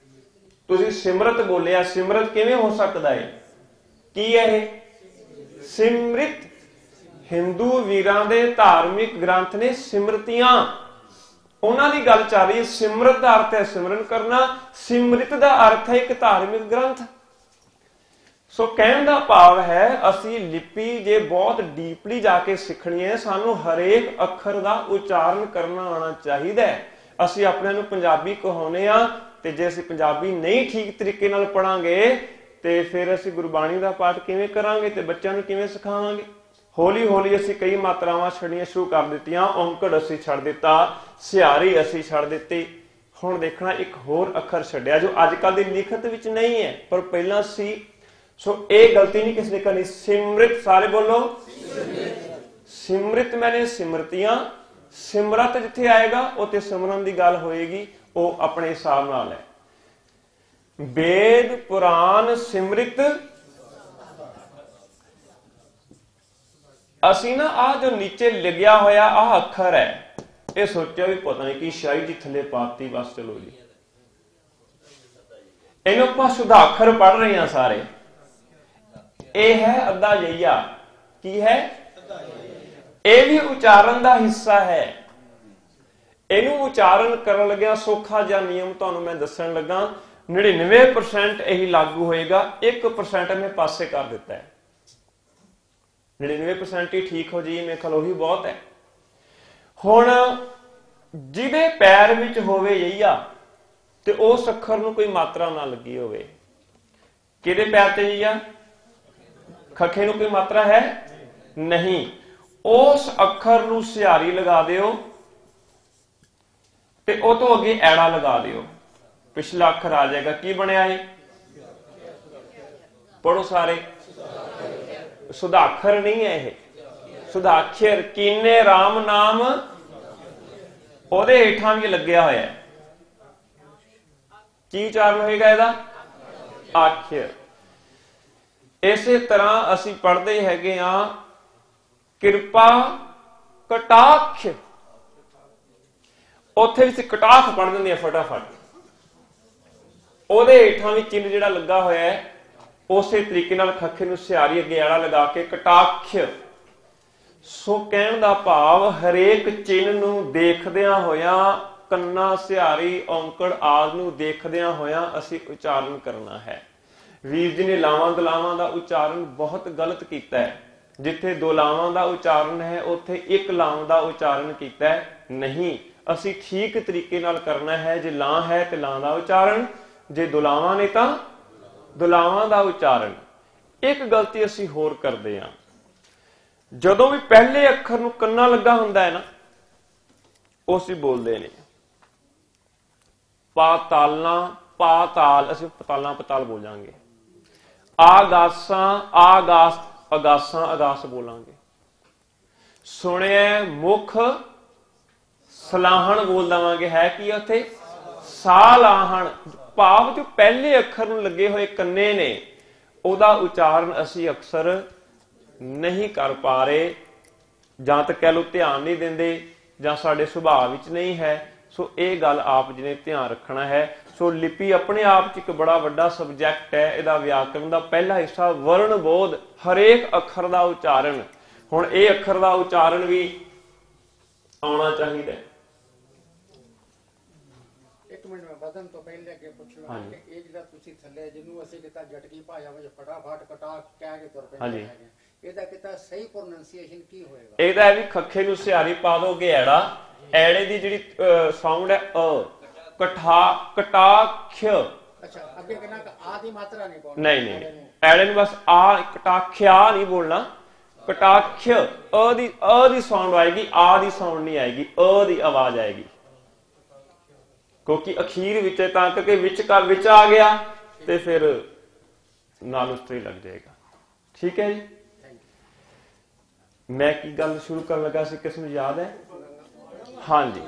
ਤੁਸੀਂ ਸਿਮਰਤ ਬੋਲਿਆ, ਸਿਮਰਤ ਕਿਵੇਂ ਹੋ ਸਕਦਾ ਹੈ? ਕੀ ਹੈ ਇਹ? ਸਿਮਰਿਤ। ਹਿੰਦੂ ਵੀਰਾਂ ਦੇ ਧਾਰਮਿਕ ਗ੍ਰੰਥ ਨੇ ਸਿਮਰਤੀਆਂ, ਉਹਨਾਂ ਦੀ ਗੱਲ ਚੱਲ ਰਹੀ ਹੈ। ਸਿਮਰਤ ਦਾ ਅਰਥ ਹੈ ਸਿਮਰਨ ਕਰਨਾ, ਸਿਮਰਿਤ ਦਾ ਅਰਥ ਹੈ ਇੱਕ ਧਾਰਮਿਕ ਗ੍ਰੰਥ। ਸੋ ਕਹਿਣ ਦਾ ਭਾਵ ਹੈ ਅਸੀਂ ਲਿਪੀ ਜੇ ਬਹੁਤ ਡੀਪਲੀ ਜਾ ਕੇ ਸਿੱਖਣੀ ਹੈ, ਸਾਨੂੰ ਹਰੇਕ ਅੱਖਰ ਦਾ ਉਚਾਰਨ ਕਰਨਾ ਆਉਣਾ ਚਾਹੀਦਾ ਹੈ। ਅਸੀਂ ਆਪਣੇ ਨੂੰ ਪੰਜਾਬੀ ਕਹਾਉਂਦੇ ਆ ਤੇ ਜੇ ਅਸੀਂ ਪੰਜਾਬੀ ਨਹੀਂ ਠੀਕ ਤਰੀਕੇ ਨਾਲ ਪੜਾਂਗੇ ਤੇ ਫਿਰ ਅਸੀਂ ਗੁਰਬਾਣੀ ਦਾ ਪਾਠ ਕਿਵੇਂ ਕਰਾਂਗੇ ਤੇ ਬੱਚਿਆਂ ਨੂੰ ਕਿਵੇਂ ਸਿਖਾਵਾਂਗੇ? ਹੌਲੀ ਹੌਲੀ ਅਸੀਂ ਕਈ ਮਾਤਰਾਵਾਂ ਛੱਡਣੀਆਂ ਸ਼ੁਰੂ ਕਰ ਦਿੱਤੀਆਂ। ਔਂਕੜ ਅਸੀਂ ਛੱਡ ਦਿੱਤਾ, ਸਿਹਾਰੀ ਅਸੀਂ ਛੱਡ ਦਿੱਤੀ। ਹੁਣ ਦੇਖਣਾ ਇੱਕ ਹੋਰ ਅੱਖਰ ਛੱਡਿਆ ਜੋ ਅੱਜ ਕੱਲ੍ਹ ਦੀ ਲਿਖਤ ਵਿੱਚ ਨਹੀਂ ਹੈ ਪਰ ਪਹਿਲਾਂ ਸੀ। ਸੋ ਇਹ ਗਲਤੀ ਨਹੀਂ ਕਿਸੇ ਨੇ ਕਰਨੀ। ਸਿਮਰਿਤ, ਸਾਰੇ ਬੋਲੋ ਸਿਮਰਿਤ ਮੈਨੇ ਸਿਮਰਤੀਆਂ। ਸਿਮਰਤ ਜਿੱਥੇ ਆਏਗਾ ਉੱਥੇ ਸਿਮਰਨ ਦੀ ਗੱਲ ਹੋਏਗੀ, ਉਹ ਆਪਣੇ ਹਿਸਾਬ ਨਾਲ ਹੈ। वेद पुराण सिमरित। ਅਸੀਂ ਨਾ ਆ ਜੋ ਨੀਚੇ ਲਿਖਿਆ ਹੋਇਆ ਆ ਅੱਖਰ ਹੈ, ਇਹ ਸੋਚਿਆ ਵੀ ਪਤਾ ਨਹੀਂ ਕੀ ਸ਼ਾਹੀ ਜੀ ਥੱਲੇ ਪਾਤੀ, ਬਸ ਚਲੋ ਜੀ ਇਹਨੂੰ ਆਪਾਂ ਸੁਧਾਖਰ ਪੜ ਰਹੇ ਹਾਂ ਸਾਰੇ। ਇਹ ਹੈ ਅੱਧਾ ਜਈਆ। ਕੀ ਹੈ? ਇਹ ਵੀ ਉਚਾਰਨ ਦਾ ਹਿੱਸਾ ਹੈ। ਇਹਨੂੰ ਉਚਾਰਨ ਕਰਨ ਲੱਗਿਆ ਸੌਖਾ ਜਿਹਾ ਨਿਯਮ ਤੁਹਾਨੂੰ ਮੈਂ ਦੱਸਣ ਲੱਗਾ। 99% ਇਹੀ ਲਾਗੂ ਹੋਏਗਾ, 1% ਮੈਂ ਪਾਸੇ ਕਰ ਦਿੱਤਾ ਹੈ। 99% ਹੀ ਠੀਕ ਹੋ ਜੀ, ਮੇਰੇ ਖਿਆਲ ਉਹੀ ਬਹੁਤ ਹੈ। ਹੁਣ ਜਿਹਦੇ ਪੈਰ ਵਿੱਚ ਹੋਵੇ ਯਈਆ ਤੇ ਉਸ ਅੱਖਰ ਨੂੰ ਕੋਈ ਮਾਤਰਾ ਨਾ ਲੱਗੀ ਹੋਵੇ। ਕਿਹਦੇ ਪੈਰ ਤੇ ਯਈਆ? ਖੱਖੇ ਨੂੰ ਕੋਈ ਮਾਤਰਾ ਹੈ ਨਹੀਂ। ਉਸ ਅੱਖਰ ਨੂੰ ਸਿਹਾਰੀ ਲਗਾ ਦਿਓ ਤੇ ਉਹ ਤੋਂ ਅੱਗੇ ਐੜਾ ਲਗਾ ਦਿਓ, ਪਿਛਲਾ ਅੱਖਰ ਆ ਜਾਏਗਾ। ਕੀ ਬਣਿਆ ਹੈ? ਪੜੋ ਸਾਰੇ। ਸੁਧਾਖਰ ਨਹੀਂ ਹੈ ਇਹ, ਸੁਧਾਖਰ। ਕੀਨੇ ਰਾਮ ਨਾਮ ਉਹਦੇ ਹੇਠਾਂ ਵੀ ਲੱਗਿਆ ਹੋਇਆ ਹੈ। ਕੀ ਉਚਾਰਨ ਹੋਏਗਾ ਇਹਦਾ? ਆਖਰ। ਇਸੇ ਤਰ੍ਹਾਂ ਅਸੀਂ ਪੜ੍ਹਦੇ ਹੈਗੇ ਆ ਕਿਰਪਾ ਕਟਾਖ। ਉੱਥੇ ਵੀ ਕਟਾਖ ਪੜ੍ਹ ਦਿੰਦੇ ਆ ਫਟਾਫਟ। ਉਹਦੇ ਹੇਠਾਂ ਵੀ ਚਿੰਨ੍ਹ ਜਿਹੜਾ ਲੱਗਾ ਹੋਇਆ ਹੈ, ਉਸੇ ਤਰੀਕੇ ਨਾਲ ਖੱਖੇ ਨੂੰ ਸਿਹਾਰੀ ਅੱਗੇ ਆੜਾ ਲਗਾ ਕੇ ਕਟਾਖ। ਸੋ ਕਹਿਣ ਦਾ ਭਾਵ ਹਰੇਕ ਚਿੰਨ੍ਹ ਨੂੰ ਦੇਖਦਿਆਂ ਹੋਇਆਂ, ਕੰਨਾ ਸਿਹਾਰੀ ਔਂਕੜ ਆਦਿ ਨੂੰ ਦੇਖਦਿਆਂ ਹੋਇਆਂ ਅਸੀਂ ਉਚਾਰਨ ਕਰਨਾ ਹੈ। ਵੀਰ ਜੀ ਨੇ ਲਾਵਾਂ ਦਲਾਵਾਂ ਦਾ ਉਚਾਰਨ ਬਹੁਤ ਗਲਤ ਕੀਤਾ ਹੈ। ਜਿੱਥੇ ਦੋ ਲਾਵਾਂ ਦਾ ਉਚਾਰਨ ਹੈ ਉੱਥੇ ਇੱਕ ਲਾਮ ਦਾ ਉਚਾਰਨ ਕੀਤਾ ਹੈ। ਨਹੀਂ, ਅਸੀਂ ਠੀਕ ਤਰੀਕੇ ਨਾਲ ਕਰਨਾ ਹੈ। ਜੇ ਲਾਂ ਹੈ ਤੇ ਲਾਂ ਦਾ ਉਚਾਰਨ, ਜੇ ਦੁਲਾਵਾਂ ਨੇ ਤਾਂ ਦੁਲਾਵਾਂ ਦਾ ਉਚਾਰਨ। ਇੱਕ ਗਲਤੀ ਅਸੀਂ ਹੋਰ ਕਰਦੇ ਹਾਂ, ਜਦੋਂ ਵੀ ਪਹਿਲੇ ਅੱਖਰ ਨੂੰ ਕੰਨਾ ਲੱਗਾ ਹੁੰਦਾ ਹੈ ਨਾ, ਉਹ ਅਸੀਂ ਬੋਲਦੇ ਨੇ ਪਾਤਾਲਾਂ, ਪਾਤਾਲ, ਅਸੀਂ ਪਤਾਲਾਂ ਪਤਾਲ ਬੋਲਾਂਗੇ। ਆਗਾਸਾਂ, ਆਗਾਸ, ਅਗਾਸਾਂ ਅਗਾਸ ਬੋਲਾਂਗੇ। ਸੁਣਿਆ ਮੁਖ ਸਲਾਹਣ ਬੋਲ ਦੇਵਾਂਗੇ। ਹੈ ਕੀ ਉੱਥੇ? ਸਾਲਾਹਣ। ਭਾਵ ਜੋ ਪਹਿਲੇ ਅੱਖਰ ਨੂੰ ਲੱਗੇ ਹੋਏ ਕੰਨੇ ਨੇ ਉਹਦਾ ਉਚਾਰਨ ਅਸੀਂ ਅਕਸਰ ਨਹੀਂ ਕਰ ਪਾ ਰਹੇ, ਜਾਂ ਤਾਂ ਕਹਿ ਲਓ ਧਿਆਨ ਨਹੀਂ ਦਿੰਦੇ, ਜਾਂ ਸਾਡੇ ਸੁਭਾਅ ਵਿੱਚ ਨਹੀਂ ਹੈ। ਸੋ ਇਹ ਗੱਲ ਆਪ ਜੀ ਨੇ ਧਿਆਨ ਰੱਖਣਾ ਹੈ। ਸੋ ਲਿਪੀ ਆਪਣੇ ਆਪ ਚ ਇੱਕ ਬੜਾ ਵੱਡਾ ਸਬਜੈਕਟ ਹੈ। ਇਹਦਾ ਵਿਆਕਰਨ ਦਾ ਪਹਿਲਾ ਹਿੱਸਾ ਵਰਣ ਬੋਧ, ਹਰੇਕ ਅੱਖਰ ਦਾ ਉਚਾਰਨ। ਹੁਣ ਇਹ ਅੱਖਰ ਦਾ ਉਚਾਰਨ ਵੀ ਆਉਣਾ ਚਾਹੀਦਾ ਹੈ। ਇੱਕ ਮਿੰਟ ਮੈਂ ਵਧਣ ਤੋਂ ਪਹਿਲੇ ਅੱਗੇ ਪੁੱਛਣਾ ਕਿ ਇਹ ਜਿਹੜਾ ਤੁਸੀਂ ਥੱਲੇ ਜਿਹਨੂੰ ਅਸੀਂ ਕਿਤਾ ਜਟਕੀ ਭਾਸ਼ਾ ਵਿੱਚ ਫਟਾਫਟ ਕਟਾ ਕਹਿ ਕੇ ਤੁਰ ਪੈਂਦੇ ਹੈਗੇ, ਇਹਦਾ ਕਿਤਾ ਸਹੀ ਪ੍ਰੋਨੰਸੀਏਸ਼ਨ ਕੀ ਹੋਏਗਾ? ਇਹਦਾ ਹੈ ਵੀ ਖੱਖੇ ਨੂੰ ਸਿਹਾਰੀ ਪਾ ਦੋਗੇ ਐੜਾ, ਐੜੇ ਦੀ ਜਿਹੜੀ ਸਾਊਂਡ ਹੈ ਅ, ਕਟਾਖ। ਅੱਛਾ, ਅੱਗੇ ਕਿੰਨਾ ਆ ਦੀ ਮਾਤਰਾ ਨਹੀਂ ਪਾਉਣੀ? ਨਹੀਂ, ਐੜੇ ਨੂੰ ਬਸ ਆ, ਕਟਾਖਿਆ ਨਹੀਂ ਬੋਲਣਾ। ਕਟਾਖ ਅ ਦੀ ਸਾਊਂਡ ਆਏਗੀ, ਆ ਦੀ ਸਾਊਂਡ ਨਹੀਂ ਆਏਗੀ, ਅ ਦੀ ਆਵਾਜ਼ ਆਏਗੀ, ਕਿਉਂਕਿ ਅਖੀਰ ਵਿੱਚ ਤਾਂ ਕਿ ਵਿੱਚ ਆ ਗਿਆ ਤੇ ਫਿਰ ਨਾਲ ਉਸ ਤੋਂ ਹੀ ਲੱਗ ਜਾਏਗਾ। ਠੀਕ ਹੈ ਜੀ। ਮੈਂ ਕੀ ਗੱਲ ਸ਼ੁਰੂ ਕਰਨ ਲੱਗਾ ਸੀ, ਕਿਸ ਨੂੰ ਯਾਦ ਹੈ? ਹਾਂਜੀ,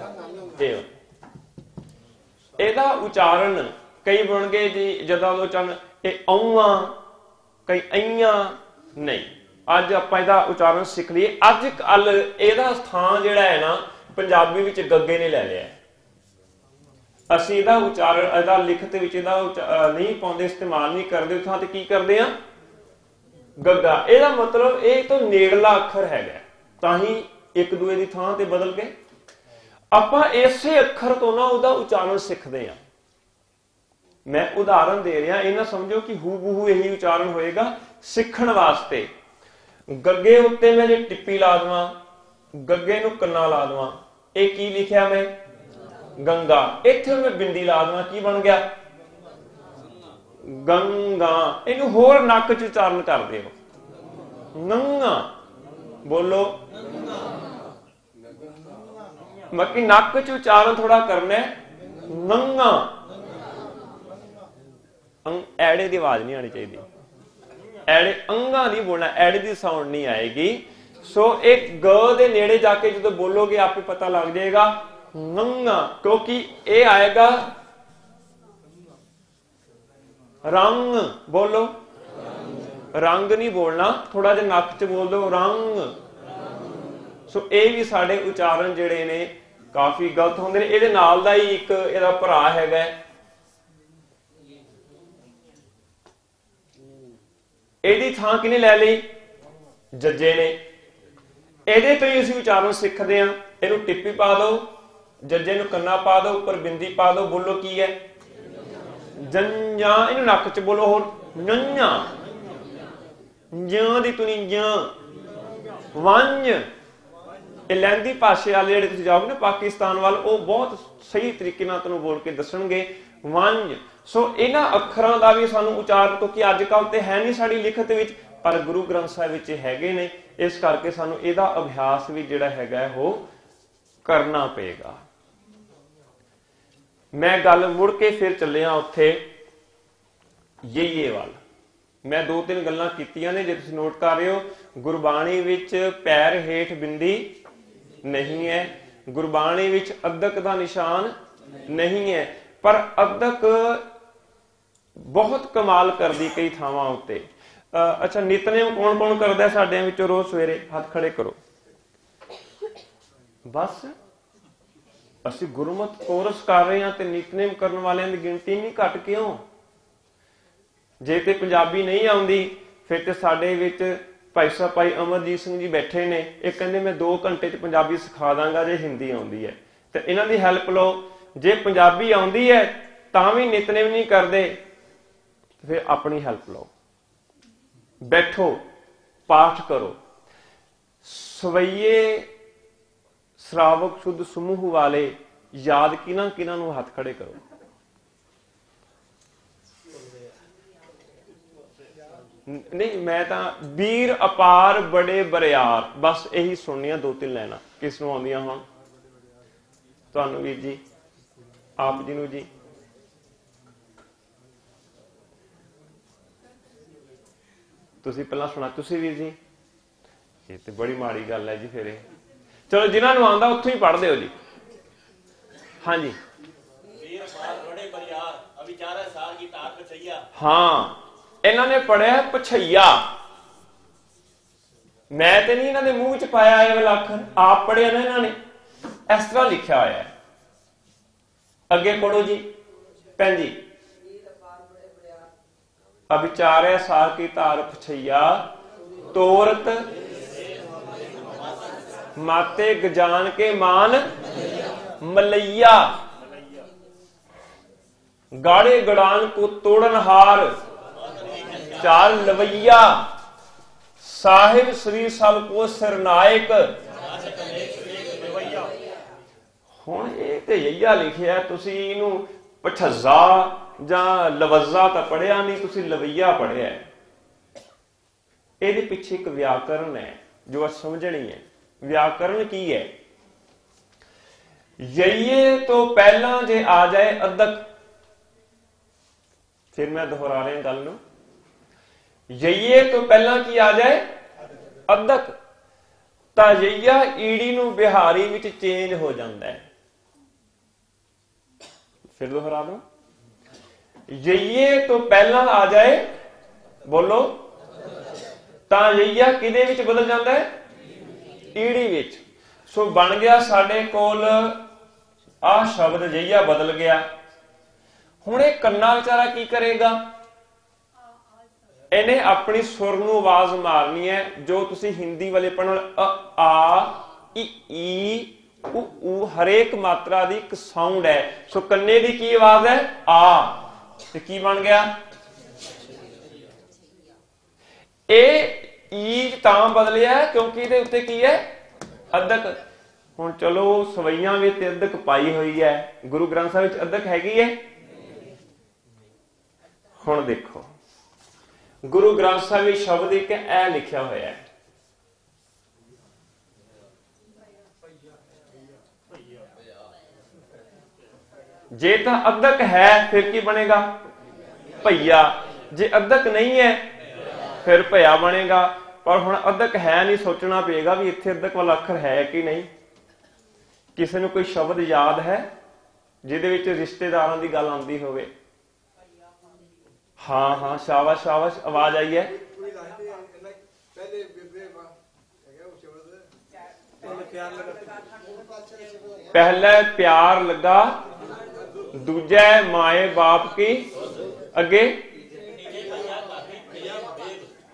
ਇਹਦਾ ਉਚਾਰਨ ਕਈ ਬਣ ਗਏ ਜੀ ਜਦੋਂ ਉਚਾਰਨ ਇਹ ਔਆਂ, ਕਈ ਅਈਆਂ ਨਹੀਂ। ਅੱਜ ਆਪਾਂ ਇਹਦਾ ਉਚਾਰਨ ਸਿੱਖ ਲਈਏ। ਅੱਜ ਕੱਲ ਇਹਦਾ ਸਥਾਨ ਜਿਹੜਾ ਹੈ ਨਾ ਪੰਜਾਬੀ ਵਿੱਚ ਗੱਗੇ ਨੇ ਲੈ ਲਿਆ। ਅਸੀਂ ਇਹਦਾ ਉਚਾਰਨ, ਇਹਦਾ ਲਿਖਤ ਵਿੱਚ ਇਹਦਾ ਨਹੀਂ ਪਾਉਂਦੇ, ਇਸਤੇਮਾਲ ਨਹੀਂ ਕਰਦੇ, ਥਾਂ ਤੇ ਕੀ ਕਰਦੇ ਆ? ਗੱਗਾ। ਇਹਦਾ ਮਤਲਬ ਇਹ ਤੋਂ ਨੇੜਲਾ ਅੱਖਰ ਹੈਗਾ, ਤਾਂ ਹੀ ਇੱਕ ਦੂਏ ਦੀ ਥਾਂ ਤੇ ਬਦਲ ਕੇ ਆਪਾਂ ਇਸੇ ਅੱਖਰ ਤੋਂ ਨਾ ਉਹਦਾ ਉਚਾਰਨ ਸਿੱਖਦੇ ਆ। ਮੈਂ ਉਦਾਹਰਨ ਦੇ ਰਿਹਾ, ਇਹ ਨਾ ਸਮਝੋ ਕਿ ਹੂ ਬਹੂ ਇਹੀ ਉਚਾਰਨ ਹੋਏਗਾ। ਸਿੱਖਣ ਵਾਸਤੇ ਗੱਗੇ ਉੱਤੇ ਮੈਂ ਜੇ ਟਿੱਪੀ ਲਾ ਦੇਵਾਂ, ਗੱਗੇ ਨੂੰ ਕੰਨਾ ਲਾ ਦੇਵਾਂ, ਇਹ ਕੀ ਲਿਖਿਆ ਮੈਂ? ਗੰਗਾ। ਇੱਥੇ ਮੈਂ ਬਿੰਦੀ ਲਾ ਦੇਵਾਂ, ਕੀ ਬਣ ਗਿਆ? ਗੰਗਾ। ਇਹਨੂੰ ਹੋਰ ਨੱਕ ਚ ਉਚਾਰਨ ਕਰਦੇ ਹੋ, ਨੰਗਾ। ਬੋਲੋ, ਬਾਕੀ ਨੱਕ ਚ ਉਚਾਰਨ ਥੋੜਾ ਕਰਨਾ ਹੈ, ਨੰਗਾ। ਐੜੇ ਦੀ ਆਵਾਜ਼ ਨਹੀਂ ਆਣੀ ਚਾਹੀਦੀ, ਐੜੇ ਅੰਗਾ ਨਹੀਂ ਬੋਲਣਾ, ਐੜੇ ਦੀ ਸਾਊਂਡ ਨਹੀਂ ਆਏਗੀ। ਸੋ ਇਹ ਗ ਦੇ ਨੇੜੇ ਜਾ ਕੇ ਜਦੋਂ ਬੋਲੋਗੇ ਆਪੇ ਪਤਾ ਲੱਗ ਜਾਏਗਾ ਨੰਗਾ, ਕਿਉਂਕਿ ਇਹ ਆਏਗਾ ਰੰਗ। ਬੋਲੋ, ਰੰਗ ਨਹੀਂ ਬੋਲਣਾ, ਥੋੜਾ ਜਿਹਾ ਨੱਕ ਚ ਬੋਲ ਦੋ, ਰੰਗ। ਸੋ ਇਹ ਵੀ ਸਾਡੇ ਉਚਾਰਨ ਜਿਹੜੇ ਨੇ ਕਾਫੀ ਗਲਤ ਹੁੰਦੇ ਨੇ। ਇਹਦੇ ਨਾਲ ਦਾ ਹੀ ਇੱਕ ਇਹਦਾ ਭਰਾ ਹੈਗਾ, ਇਹਦੀ ਥਾਂ ਕਿਹਨੇ ਲੈ ਲਈ? ਜੱਜੇ ਨੇ। ਇਹਦੇ ਤੋਂ ਹੀ ਅਸੀਂ ਉਚਾਰਨ ਸਿੱਖਦੇ ਹਾਂ। ਇਹਨੂੰ ਟਿੱਪੀ ਪਾ ਦਿਓ, ਜੱਜੇ ਨੂੰ ਕੰਨਾ ਪਾ ਦਿਓ, ਉੱਪਰ ਬਿੰਦੀ ਪਾ ਦਿਓ, ਬੋਲੋ ਕੀ ਹੈ? ਜੰਜਾਂ। ਇਹਨੂੰ ਨੱਕ ਚ ਬੋਲੋ, ਹੋਰ ਨੰਜਾਂ। ਜਾਂ ਦੀ ਤੁਨੀ ਜਾਂ, ਵੰਜ। ਇਹ ਲਹਿੰਦੀ ਭਾਸ਼ਾ ਵਾਲੇ ਜਿਹੜੇ ਤੁਸੀਂ ਜਾਓਗੇ ਨਾ ਪਾਕਿਸਤਾਨ ਵੱਲ, ਉਹ ਬਹੁਤ ਸਹੀ ਤਰੀਕੇ ਨਾਲ ਤੁਹਾਨੂੰ ਬੋਲ ਕੇ ਦੱਸਣਗੇ, ਵੰਜ। ਸੋ ਇਹਨਾਂ ਅੱਖਰਾਂ ਦਾ ਵੀ ਸਾਨੂੰ ਉਚਾਰਨ, ਕਿਉਂਕਿ ਅੱਜ ਕੱਲ ਤੇ ਹੈ ਨਹੀਂ ਸਾਡੀ ਲਿਖਤ ਵਿੱਚ, ਪਰ ਗੁਰੂ ਗ੍ਰੰਥ ਸਾਹਿਬ ਵਿੱਚ ਹੈਗੇ ਨੇ, ਇਸ ਕਰਕੇ ਸਾਨੂੰ ਇਹਦਾ ਅਭਿਆਸ ਵੀ ਜਿਹੜਾ ਹੈਗਾ ਉਹ ਕਰਨਾ ਪਏਗਾ। ਮੈਂ ਗੱਲ ਮੁੜ ਕੇ ਫਿਰ ਚੱਲਿਆ ਉੱਥੇ ਯਈਏ ਵੱਲ। ਮੈਂ 2-3 ਗੱਲਾਂ ਕੀਤੀਆਂ ਨੇ, ਜੇ ਤੁਸੀਂ ਨੋਟ ਕਰ ਰਹੇ ਹੋ। ਗੁਰਬਾਣੀ ਵਿੱਚ ਪੈਰ ਹੇਠ ਬਿੰਦੀ ਨਹੀਂ ਹੈ, ਗੁਰਬਾਣੀ ਵਿੱਚ ਅੱਧਕ ਦਾ ਨਿਸ਼ਾਨ ਨਹੀਂ ਹੈ, ਪਰ ਅੱਧਕ ਬਹੁਤ ਕਮਾਲ ਕਰਦੀ ਕਈ ਥਾਵਾਂ ਉੱਤੇ। ਅੱਛਾ, ਨਿਤਨੇਮ ਕੌਣ ਕੌਣ ਕਰਦਾ ਸਾਡਿਆਂ ਵਿੱਚੋਂ ਰੋਜ਼ ਸਵੇਰੇ? ਹੱਥ ਖੜੇ ਕਰੋ। ਬਸ ਅਸੀਂ ਗੁਰਮਤ ਕੋਰਸ ਕਰ ਰਹੇ ਹਾਂ ਤੇ ਨਿਤਨੇਮ ਕਰਨ ਵਾਲਿਆਂ ਦੀ ਗਿਣਤੀ ਨਹੀਂ ਘੱਟ ਕਿਉਂ? ਜੇ ਤੇ ਪੰਜਾਬੀ ਨਹੀਂ ਆਉਂਦੀ ਫਿਰ ਤੇ ਸਾਡੇ ਵਿੱਚ ਭਾਈ ਸਾਹਿਬ ਭਾਈ ਅਮਰਜੀਤ ਸਿੰਘ ਜੀ ਬੈਠੇ ਨੇ, ਇਹ ਕਹਿੰਦੇ ਮੈਂ 2 ਘੰਟੇ ਚ ਪੰਜਾਬੀ ਸਿਖਾ ਦਾਂਗਾ ਜੇ ਹਿੰਦੀ ਆਉਂਦੀ ਹੈ। ਤੇ ਇਹਨਾਂ ਦੀ ਹੈਲਪ ਲਓ। ਜੇ ਪੰਜਾਬੀ ਆਉਂਦੀ ਹੈ ਤਾਂ ਵੀ ਨਿਤਨੇਮ ਨਹੀਂ ਕਰਦੇ, ਫਿਰ ਆਪਣੀ ਹੈਲਪ ਲਓ, ਬੈਠੋ, ਪਾਠ ਕਰੋ। ਸਵਈਏ ਸ਼ਰਾਵਕ ਸ਼ੁੱਧ ਸਮੂਹ ਵਾਲੇ ਯਾਦ ਕਿਹਨਾਂ ਨੂੰ? ਹੱਥ ਖੜੇ ਕਰੋ। ਨਹੀਂ, ਮੈਂ ਤਾਂ ਵੀਰ ਅਪਾਰ ਬੜੇ ਬਰਿਆਰ, ਬਸ ਇਹੀ ਸੁਣਨੀਆਂ 2-3 ਲੈਣਾ। ਕਿਸ ਨੂੰ ਆਉਂਦੀਆਂ ਹੁਣ? ਤੁਹਾਨੂੰ ਵੀਰ ਜੀ, ਆਪ ਜੀ ਨੂੰ ਜੀ। ਤੁਸੀਂ ਪਹਿਲਾਂ ਸੁਣਾ, ਤੁਸੀਂ ਵੀਰ ਜੀ। ਇਹ ਤੇ ਬੜੀ ਮਾੜੀ ਗੱਲ ਹੈ ਜੀ। ਫਿਰ ਇਹ ਚਲੋ, ਜਿਨ੍ਹਾਂ ਨੂੰ ਆਉਂਦਾ ਉੱਥੋਂ ਹੀ ਪੜ੍ਹਦੇ ਹੋ ਜੀ। ਹਾਂਜੀ, ਹਾਂ, ਇਹਨਾਂ ਨੇ ਪੜਿਆ ਪਛਈਆ। ਮੈਂ ਤੇ ਨਹੀਂ ਇਹਨਾਂ ਦੇ ਮੂੰਹ ਚ ਪਾਇਆ ਇਹ ਵਾਲਾ ਅੱਖਰ, ਆਪ ਪੜਿਆ ਨਾ ਇਹਨਾਂ ਨੇ। ਇਸ ਤਰ੍ਹਾਂ ਲਿਖਿਆ ਹੋਇਆ ਹੈ। ਅੱਗੇ ਪੜੋ ਜੀ ਭੈਣ ਜੀ। ਅਵਿਚਾਰਿਆ ਸਾਰ ਕੀ ਧਾਰ ਪਛਈਆ, ਤੋਰਤ ਮਾਤੇ ਗਜਾਨ ਕੇ ਮਾਨ ਮਲਈਆ। गाड़े गड़ान को तोड़न हार चार लवैया, साहिब श्री सब को सरनायक। ਹੁਣ ਇਹ ਤੇ ਯਈਆ ਲਿਖਿਆ, ਤੁਸੀਂ ਇਹਨੂੰ ਪਠੱਜ਼ਾ ਜਾਂ ਲਵੱਜ਼ਾ ਤਾਂ ਪੜਿਆ ਨਹੀਂ, ਤੁਸੀਂ ਲਵਈਆ ਪੜਿਆ। ਇਹਦੇ ਪਿੱਛੇ ਇੱਕ ਵਿਆਕਰਨ ਹੈ। जो समझनी है। व्याकरण की है, यइये तो पहला जे आ जाए अदक, फिर मैं दोहरा रहा गल नूं, यइये तो पहला की आ जाए अदक, तां यइया ईड़ी नूं बिहारी विच चेंज हो जाता है। फिर दोहरा दो, यइये तो पहला आ जाए, बोलो, तां यइया किहदे विच बदल जाता है? ईड़ी विच। सो बन गया साडे कोल आ शब्द यइया बदल गया। हुण इह कन्ना विचारा की करेगा? इन्हें अपनी सुर नूं आवाज मारनी है, जो तुसी हिंदी वाले पढ़न अ आ इ ई उ ऊ, हरेक मात्रा दी एक साउंड है। सो कन्ने दी की आवाज है? आ। ते की बन गया? ए ई तां बदलिया क्योंकि इहदे उत्ते की है? अदक। हुण चलो सवैयां विच अदक पाई हुई है, गुरु ग्रंथ साहिब विच अदक हैगी है? हुण देखो, गुरु ग्रंथ साहिब विच शब्द एक ऐ लिखिया होया है, जे तो अदक है फिर की बनेगा? भैया। जे अदक नहीं है फिर भया बनेगा। पर हुण अदक है नहीं, सोचना पेगा भी इत्थे अदक वाला अखर है कि नहीं। किसी नूं कोई शब्द याद है जिहदे विच रिश्तेदारां दी गल आंदी होवे? हाँ हाँ, शाबाश शाबाश, आवाज आई है। पहले प्यार लगा, दूजा माए बाप की अगे।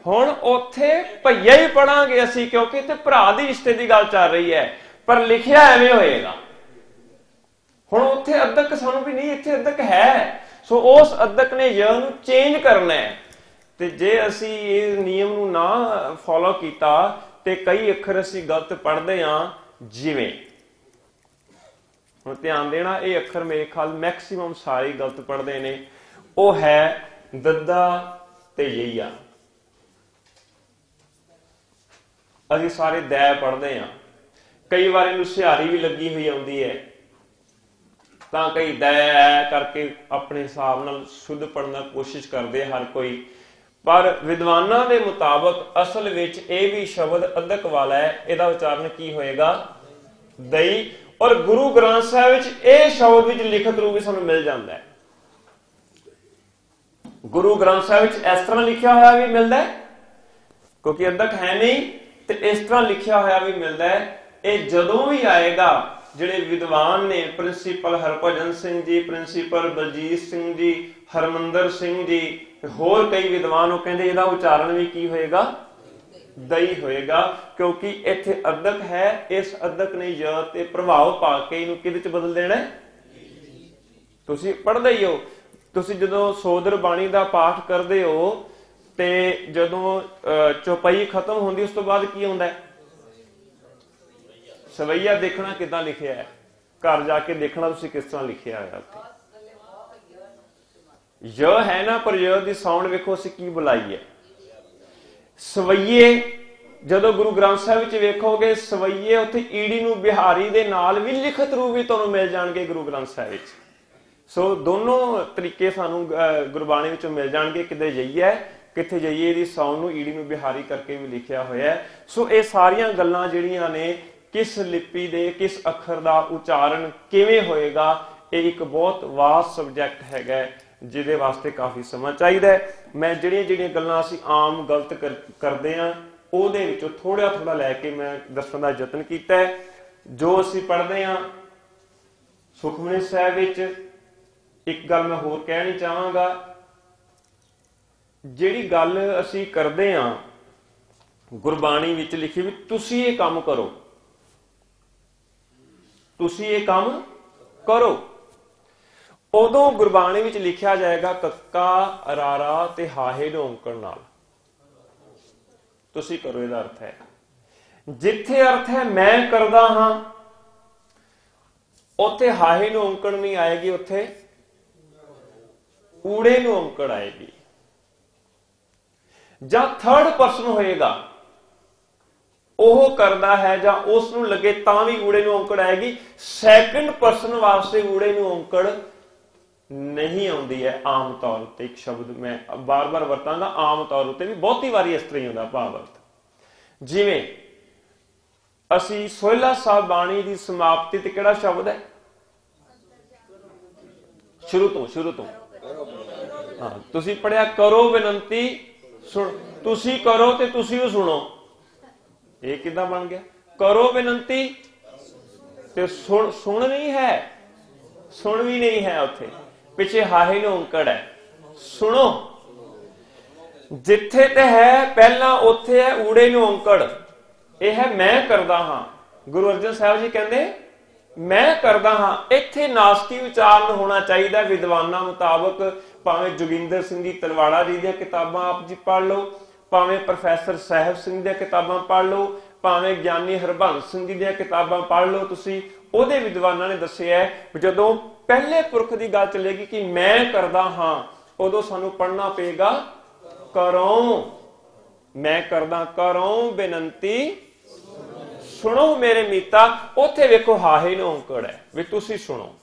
हुण उत्थे भैया ही पढ़ांगे असीं, क्योंकि इत्थे भरा दी रिश्ते की गल चल रही है, पर लिखिया एवें होएगा। हुण उत्थे अदक सानूं भी नहीं, इत्थे अदक है। सो उस अदक ने य नूं चेंज करना है। ते जे असीं इस नियम नूं ना फॉलो कीता ते कई अखर असीं गलत पढ़दे हां। जिवें हुण ध्यान देना, ये अखर मेरे ख्याल मैक्सीमम सारे गलत पढ़ते ने। वो है दद्दा ते यइया। असीं सारे दै पढ़ते हां, कई बार इनूं सिहारी भी लगी हुई आउंदी है, तां कई दै करके अपने हिसाब नाल शुद्ध पढ़ना कोशिश करते हर कोई। पर विद्वानां दे मुताबक असल विच यह भी शब्द अदक वाला है, इहदा उच्चारण की होएगा? दई। और गुरु ग्रंथ साहिब विच यह शब्द विच लिखित रूप में सानूं मिल जाता है। गुरु ग्रंथ साहिब विच इस तरह लिखिया होया भी मिलता है, क्योंकि अदक है नहीं, तो इस तरह लिखिया होया भी मिलता है। ये जदों भी आएगा, जिहड़े विद्वान ने, प्रिंसीपल हरभजन सिंह जी, प्रिंसीपल बलजीत सिंह जी, हरमंदर सिंह जी, होर कई विद्वान, वो कहते इहदा उच्चारण भी की होएगा? दई होएगा, क्योंकि इत्थे अदक है। इस अदक ने य ते प्रभाव पा के इनू किहदे च बदल देना है? तुसीं पढ़दे ही हो, तुसीं जदों सोदर बाणी दा पाठ करदे हो ते जदों चौपाई खत्म होंदी उस तो बाद की हुंदा है? सवैया देखना किदां लिखिया है, घर जाके देखना तुसीं किस तरह लिखिया है। य है ना, पर य दी साउंड वेखो असीं की बुलाई है। सवैये जदों गुरु ग्रंथ साहिब विच वेखोगे, सवैये उत्थे ईड़ी नूं बिहारी दे नाल भी लिखित रूप भी तुहानूं मिल जाणगे गुरु ग्रंथ साहिब विच। सो दोनों तरीके सानूं गुरबाणी विचों मिल जाणगे, किते यइया है, किथे यइये दी साउंड नूं ईड़ी नूं बिहारी करके भी लिखिया होया है। सो ये सारियां गल्लां जिहड़ियां ने, किस लिपि दे किस अखर दा उच्चारण किवें होएगा, ये एक बहुत वास्ट सबजैक्ट हैगा, जिहदे वास्ते काफ़ी समा चाहिदा है। मैं जिहड़ियां गल्लां असीं आम गलत करदे हां, ਉਹਦੇ ਵਿੱਚੋਂ थोड़ा थोड़ा लैके मैं दस्सण दा यतन कीता है। जो असीं पढ़दे हां सुखमनी साहिब विच, एक गल मैं होर कहनी चाहांगा, जिहड़ी गल असीं करदे हां गुरबाणी विच लिखी भी तुसीं ये काम करो, तुसीं ये काम करो, उदों गुरबाणी विच लिखिया जाएगा कक्का रारा ते हाहे नूं औंकड़ नाल। तुसीं करो, इहदा अर्थ है। जिथे अर्थ है मैं करदा हां, उत्थे हाहे नूं औंकड़ नहीं आएगी, उत्थे ऊड़े नूं औंकड़ आएगी। जां थर्ड परसन होएगा, ਉਹ ਕਰਦਾ ਹੈ ਜਾਂ ਉਸ ਨੂੰ ਲੱਗੇ ਤਾਂ ਵੀ ਊੜੇ ਨੂੰ ਔਂਕੜ ਆਏਗੀ। ਸੈਕੰਡ ਪਰਸਨ ਵਾਸਤੇ ਊੜੇ ਨੂੰ ਔਂਕੜ ਨਹੀਂ ਆਉਂਦੀ ਹੈ ਆਮ ਤੌਰ ਤੇ। ਇੱਕ ਸ਼ਬਦ ਮੈਂ ਬਾਰ-ਬਾਰ ਵਰਤਾਂਗਾ, ਆਮ ਤੌਰ ਉੱਤੇ ਵੀ ਬਹੁਤੀ ਵਾਰੀ ਇਸ ਤਰ੍ਹਾਂ ਹੀ ਹੁੰਦਾ ਭਾਵ ਅਰਥ। ਜਿਵੇਂ ਅਸੀਂ ਸੋਹਿਲਾ ਸਾਹਿਬ ਬਾਣੀ ਦੀ ਸਮਾਪਤੀ ਤੇ ਕਿਹੜਾ ਸ਼ਬਦ ਹੈ? ਸ਼ੁਰੂ ਤੋਂ ਹਾਂ, ਤੁਸੀਂ ਪੜਿਆ ਕਰੋ ਬੇਨਤੀ ਸੁਣ, ਤੁਸੀਂ ਕਰੋ ਤੇ ਤੁਸੀਂ ਉਹ ਸੁਣੋ। ਇਹ ਕਿੱਦਾਂ ਬਣ ਗਿਆ? ਕਰੋ ਬੇਨਤੀ ਤੇ ਸੁਣ ਨਹੀਂ ਹੈ, ਸੁਣ ਵੀ ਨਹੀਂ ਹੈ। ਉੱਥੇ ਪਿੱਛੇ ਹਾਹੇ ਨੂੰ ਔਂਕੜ ਹੈ, ਸੁਣੋ। ਜਿੱਥੇ ਤੇ ਹੈ ਪਹਿਲਾਂ ਉੱਥੇ ਹੈ ਊੜੇ ਨੂੰ ਔਂਕੜ। ਇਹ ਹੈ ਮੈਂ ਕਰਦਾ ਹਾਂ। ਗੁਰੂ ਅਰਜਨ ਸਾਹਿਬ ਜੀ ਕਹਿੰਦੇ ਮੈਂ ਕਰਦਾ ਹਾਂ। ਇੱਥੇ ਨਾਸਕੀ ਉਚਾਰਨ ਹੋਣਾ ਚਾਹੀਦਾ ਵਿਦਵਾਨਾਂ ਮੁਤਾਬਕ। ਭਾਵੇਂ ਜੋਗਿੰਦਰ ਸਿੰਘ ਜੀ ਤਲਵਾੜਾ ਜੀ ਦੀਆਂ ਕਿਤਾਬਾਂ ਆਪ ਜੀ ਪੜ੍ਹ ਲਓ, ਭਾਵੇਂ ਪ੍ਰੋਫੈਸਰ ਸਾਹਿਬ ਸਿੰਘ ਦੀਆਂ ਕਿਤਾਬਾਂ ਪੜ੍ਹ ਲਓ, ਭਾਵੇਂ ਗਿਆਨੀ ਹਰਬੰਸ ਸਿੰਘ ਜੀ ਦੀਆਂ ਕਿਤਾਬਾਂ ਪੜ੍ਹ ਲਓ ਤੁਸੀਂ। ਉਹਦੇ ਵਿਦਵਾਨਾਂ ਨੇ ਦੱਸਿਆ ਹੈ ਜਦੋਂ ਪਹਿਲੇ ਪੁਰਖ ਦੀ ਗੱਲ ਚੱਲੇਗੀ ਕਿ ਮੈਂ ਕਰਦਾ ਹਾਂ, ਉਦੋਂ ਸਾਨੂੰ ਪੜ੍ਹਨਾ ਪਏਗਾ ਕਰੋ। ਮੈਂ ਕਰਦਾ ਕਰੋ ਬੇਨਤੀ ਸੁਣੋ ਮੇਰੇ ਮੀਤਾ। ਉੱਥੇ ਵੇਖੋ ਹਾਹੇ ਨੂੰ ਔਂਕੜ ਹੈ ਵੀ ਤੁਸੀਂ ਸੁਣੋ।